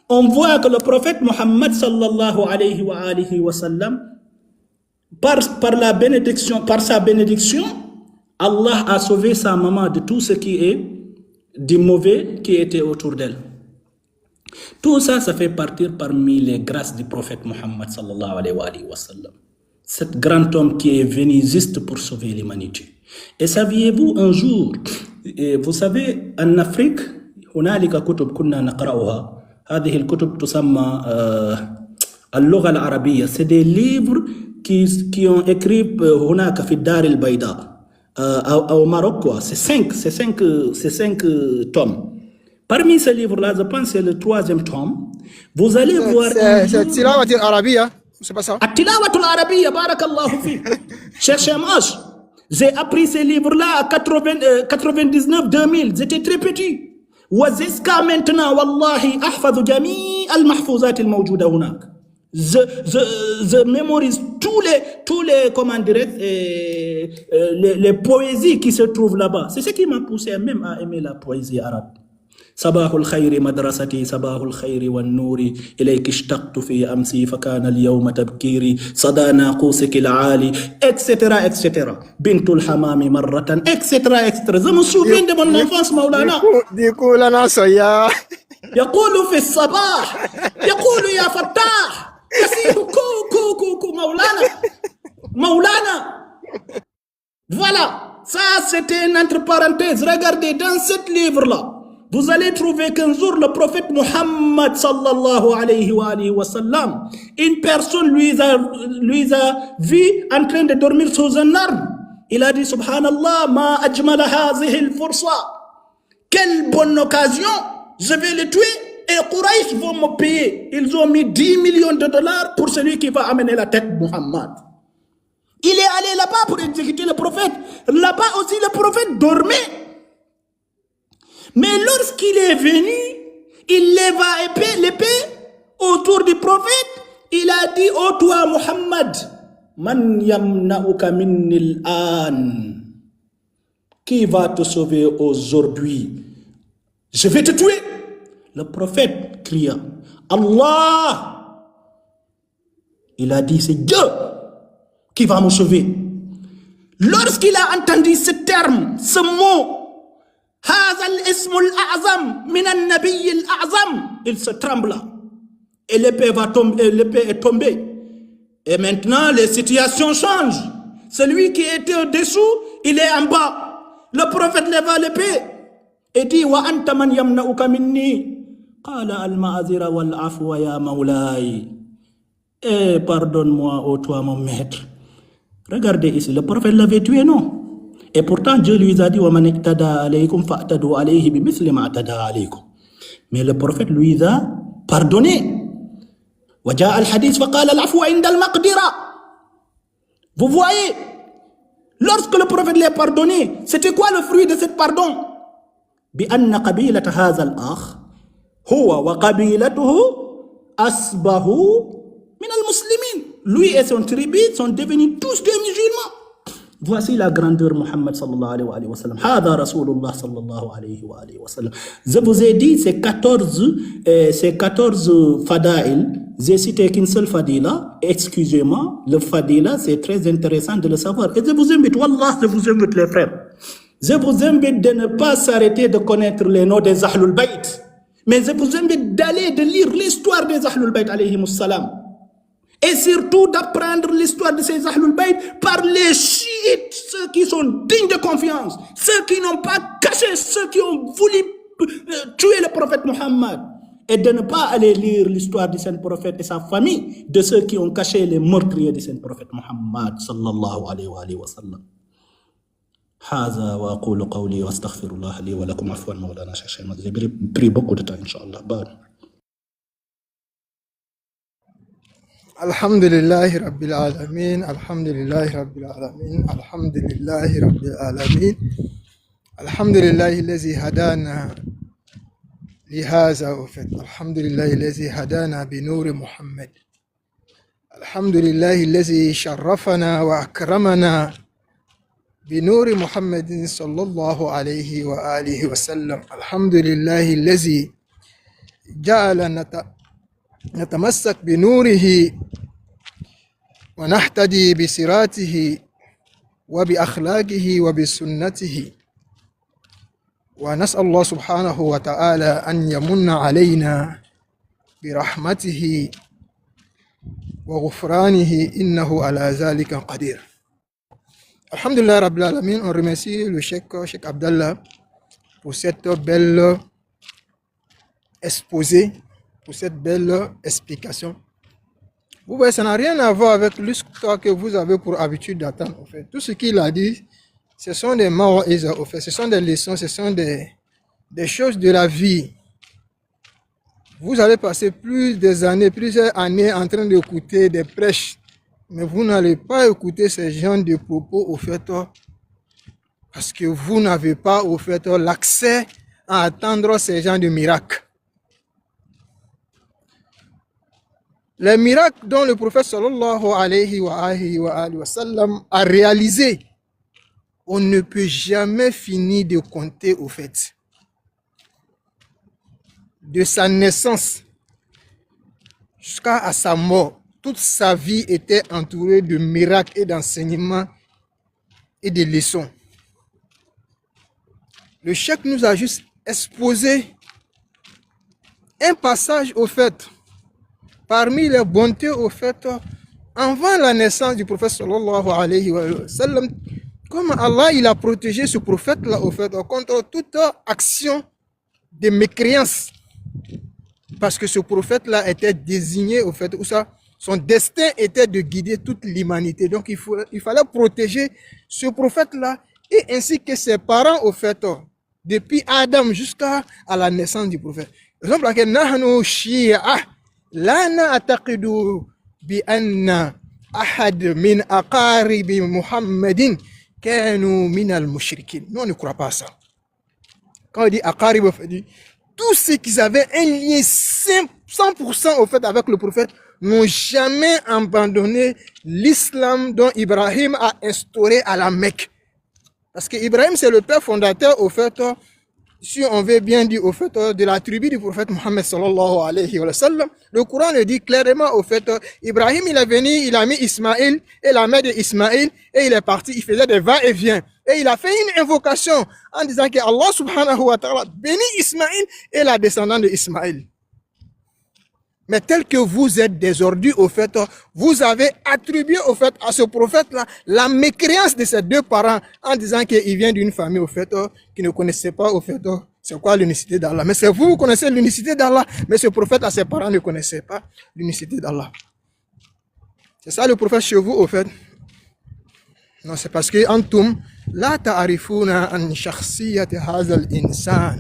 on voit que le prophète Muhammad sallallahu alayhi wa sallam, par sa bénédiction, Allah a sauvé sa maman de tout ce qui est du mauvais qui était autour d'elle. Tout ça, ça fait partir parmi les grâces du prophète Muhammad sallallahu alayhi wa sallam. Cet grand homme qui est venu juste pour sauver l'humanité. Et saviez-vous un jour, vous savez, en Afrique, هنالك كتب كنا نقرأها. هذه الكتب تسمى اللغة العربية. C'est des livres qui ont écrit هناك في الدار البيضاء au Maroc, quoi. C'est cinq tomes. Parmi ces livres-là, je pense que c'est le 3e tome. Vous allez voir. C'est Tilawatul Arabiya, c'est pas ça? Tilawatul Arabiya, barakallahu fi. Cher Shemash, j'ai appris ces livres-là à 99-2000. J'étais très petit. وزسكا maintenant, wallahi, أحفظ جميع المحفوظات الموجودة هناك. Je mémorise tous les comment dirais les poésies qui se trouvent là-bas. C'est ce qui m'a poussé même à aimer la poésie arabe. صباح الخير مدرستي صباح الخير والنور إليك اشتقت في أمسي فكان اليوم تبكيري صدى ناقوسك العالي etc. بنت الحمام مرة etc. Je me souviens de mon enfance مولانا. يقول أنا صياح. يقول في الصباح يقول يا فتاح يسير كو مولانا. Voilà, ça c'était une entre parenthèses. Regardez dans ce livre-là. Vous allez trouver qu'un jour le prophète Muhammad sallallahu alayhi wa sallam, une personne lui a vu en train de dormir sous un arbre. Il a dit subhanallah ma ajmala hazihi al-fursa. Quelle bonne occasion, je vais le tuer et Quraysh vont me payer. Ils ont mis 10 millions de dollars pour celui qui va amener la tête de Muhammad. Il est allé là-bas pour exécuter le prophète. Là-bas aussi le prophète dormait. Mais lorsqu'il est venu, il leva l'épée autour du prophète. Il a dit, ô toi Muhammad, man yamna'uka minni al-an. Qui va te sauver aujourd'hui? Je vais te tuer. Le prophète cria, Allah. Il a dit, c'est Dieu qui va me sauver. Lorsqu'il a entendu ce terme, ce mot, هذا الاسم الأعظم من النبي الأعظم. Il se tremble. Et l'épée est tombée. Et maintenant, les situations changent. Celui qui était au-dessous, il est en bas. Le prophète lève l'épée et dit wa anta man yamna'uka minni. Qala al-ma'azira wal afwa ya mawlai. Eh, pardonne-moi, ô toi mon maître. Regardez ici, le prophète l'avait tué, non? Et pourtant, Dieu lui a dit wa man iktada alaykum fa'tadu alayhi bimithli ma atada alaykum. Mais le prophète lui a pardonné. وجاء الحديث فقال العفو عند المقدرة. Vous voyez, lorsque le prophète l'a pardonné, c'était quoi le fruit de ce pardon? بأن قبيلة هذا الأخ هو وقبيلته أصبحوا من المسلمين. Lui et son tribu sont devenus tous des musulmans. Voici la grandeur Muhammad sallallahu alayhi wa sallam. Hada Rasulullah sallallahu alayhi wa sallam. Je vous ai dit ces 14 fadaïl. J'ai cité qu'une seule fadila. Excusez-moi, le fadila, c'est très intéressant de le savoir. Et je vous invite, wallah, je vous invite les frères. Je vous invite de ne pas s'arrêter de connaître les noms des Ahlul Bayt. Mais je vous invite d'aller de lire l'histoire des Ahlul Bayt alayhimus salam. Et surtout d'apprendre l'histoire de ces Ahlul Bayt par les chiites, ceux qui sont dignes de confiance, ceux qui n'ont pas caché, ceux qui ont voulu tuer le prophète Muhammad. Et de ne pas aller lire l'histoire du Saint-Prophète et sa famille, de ceux qui ont caché les meurtriers du Saint-Prophète Muhammad sallallahu alayhi wa sallam. هذا وأقول قولي وأستغفر الله لي ولكم عفوا مولانا Cheikh Ahmed. J'ai pris beaucoup de temps, Inch'Allah. الحمد لله رب العالمين الحمد لله رب العالمين الحمد لله رب العالمين الحمد لله الذي هدانا لهذا الحمد لله الذي هدانا بنور محمد الحمد لله الذي شرفنا وأكرمنا بنور محمد صلى الله عليه وآله وسلم الحمد لله الذي جعل نتمسك بنوره ونهتدي بصراطه وبأخلاقه وبسنته ونسأل الله سبحانه وتعالى أن يمن علينا برحمته وغفرانه إنه على ذلك قدير. Alhamdulillah Rabbil Alamin, on remercie le Cheikh Abdallah pour cette belle exposé, pour cette belle explication. Vous voyez, ça n'a rien à voir avec l'histoire que vous avez pour habitude d'attendre. En fait. Tout ce qu'il a dit, ce sont des mawaïza, en fait. Ce sont des leçons, ce sont des choses de la vie. Vous allez passer plusieurs années en train d'écouter des prêches, mais vous n'allez pas écouter ces gens de propos, au fait, parce que vous n'avez pas, au fait, l'accès à attendre ces gens de miracles. Les miracles dont le prophète sallallahu alayhi wa sallam a réalisé, on ne peut jamais finir de compter, au fait. De sa naissance jusqu'à sa mort, toute sa vie était entourée de miracles et d'enseignements et de leçons. Le cheikh nous a juste exposé un passage, au fait, parmi les bontés, au fait, avant la naissance du prophète sallallahu alayhi wa sallam, comme Allah il a protégé ce prophète-là, au fait, contre toute action de mécréance. Parce que ce prophète-là était désigné, au fait, où ça, son destin était de guider toute l'humanité. Donc il fallait protéger ce prophète-là et ainsi que ses parents, au fait, depuis Adam jusqu'à la naissance du prophète. Par exemple, nahnu shi'a la na'taqidu bi anna ahad min aqaribi Muhammadin kanu min al-mushrikin. Nous on ne croit pas à ça. Quand on dit aqarib, on dit tous ceux qui avaient un lien 100% au fait avec le prophète n'ont jamais abandonné l'islam dont Ibrahim a instauré à la Mecque. Parce que Ibrahim, c'est le père fondateur, au fait, si on veut bien dire, au fait, de la tribu du prophète Mohammed sallallahu alayhi wa sallam. Le Coran le dit clairement, au fait, Ibrahim, il est venu, il a mis Ismaël et la mère d'Ismaël et il est parti, il faisait des va-et-vient. Et il a fait une invocation en disant que Allah subhanahu wa ta'ala bénit Ismaïl et la descendante de Ismaïl. Mais tel que vous êtes desordus au fait, vous avez attribué au fait à ce prophète-là la mécréance de ses deux parents en disant qu'il vient d'une famille au fait qui ne connaissait pas au fait c'est quoi l'unicité d'Allah. Mais c'est vous connaissez l'unicité d'Allah, mais ce prophète à ses parents ne connaissaient pas l'unicité d'Allah. C'est ça le prophète chez vous au fait. Non, c'est parce que antum la ta'rifuna an shakhsiyat hadha al-insan.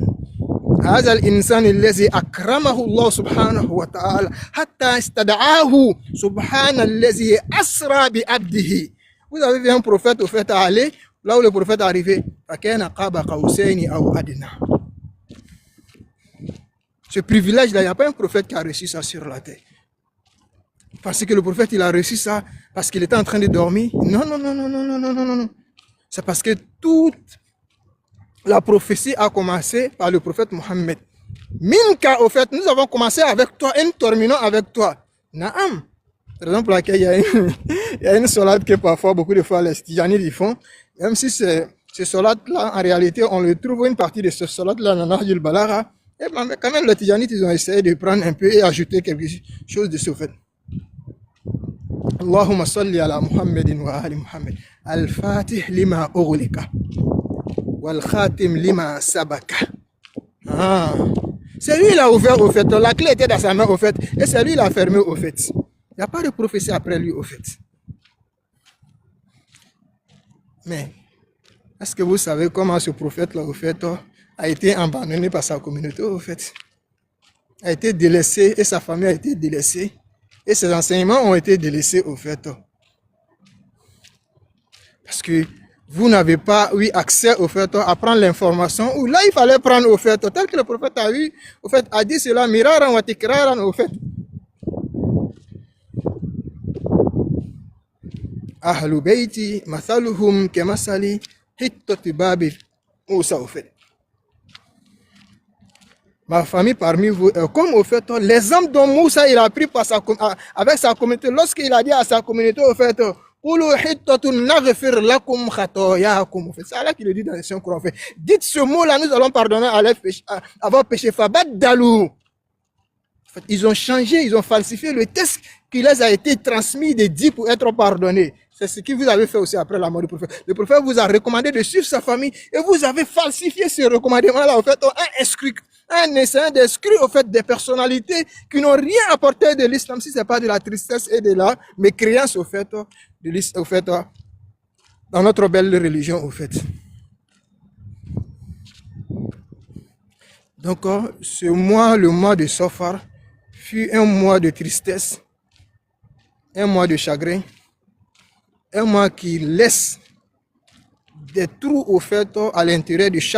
هذا الإنسان الذي أكرمه الله سبحانه وتعالى حتى استدعاه سبحان الذي أسرى بعبده. Vous avez vu un prophète au fait à aller là où le prophète est arrivé. فكان قاب قوسين أو أدنى. Ce privilège-là, il n'y a pas un prophète qui a reçu ça sur la terre. Parce que le prophète, il a reçu ça parce qu'il était en train de dormir. Non, non, non, non, non, non, non, non, non. C'est parce que toute la prophétie a commencé par le prophète Mohammed. Minka, au fait, nous avons commencé avec toi et nous terminons avec toi. Naam. C'est la raison pour laquelle il y a une salade que parfois, beaucoup de fois, les Tijanides y font. Même si ce salade-là, en réalité, on le trouve une partie de ce salade-là dans Nahj al-Balagha. Et quand même, les Tijanides, ils ont essayé de prendre un peu et ajouter quelque chose de ce fait. Allahumma salli ala Muhammadin wa ali Muhammad. Al-Fatih lima ughliqa. Wal-Khatim lima sabaka. Ah. C'est lui qui l'a ouvert au fait. La clé était dans sa main au fait. Et c'est lui qui l'a fermé au fait. Il n'y a pas de prophétie après lui au fait. Mais, est-ce que vous savez comment ce prophète-là au fait a été abandonné par sa communauté au fait? A été délaissé et sa famille a été délaissée. Et ses enseignements ont été délaissés au fait. Parce que vous n'avez pas eu accès au fait à prendre l'information où là il fallait prendre au fait, tel que le prophète a eu, au fait, a dit cela, miraran wa tikraran au fait. Ahlu bayti mathaluhum kemasali hittati babi Moussa au fait. Ma famille parmi vous est comme au fait l'exemple dont Moussa il a pris avec sa communauté lorsqu'il a dit à sa communauté au fait c'est Allah qui le dit dans les Saint Coran. Dites ce mot-là, nous allons pardonner à avoir péché. Ils ont changé, ils ont falsifié le texte qui les a été transmis de 10 pour être pardonnés. C'est ce que vous avez fait aussi après la mort du prophète. Le prophète vous a recommandé de suivre sa famille et vous avez falsifié ce recommandement-là. En fait, un essai d'exclure au fait des personnalités qui n'ont rien apporté de l'islam, si ce n'est pas de la tristesse et de la mécréance au fait, dans notre belle religion au fait. Donc, ce mois, le mois de Safar, fut un mois de tristesse, un mois de chagrin, un mois qui laisse des trous au fait à l'intérieur de chaque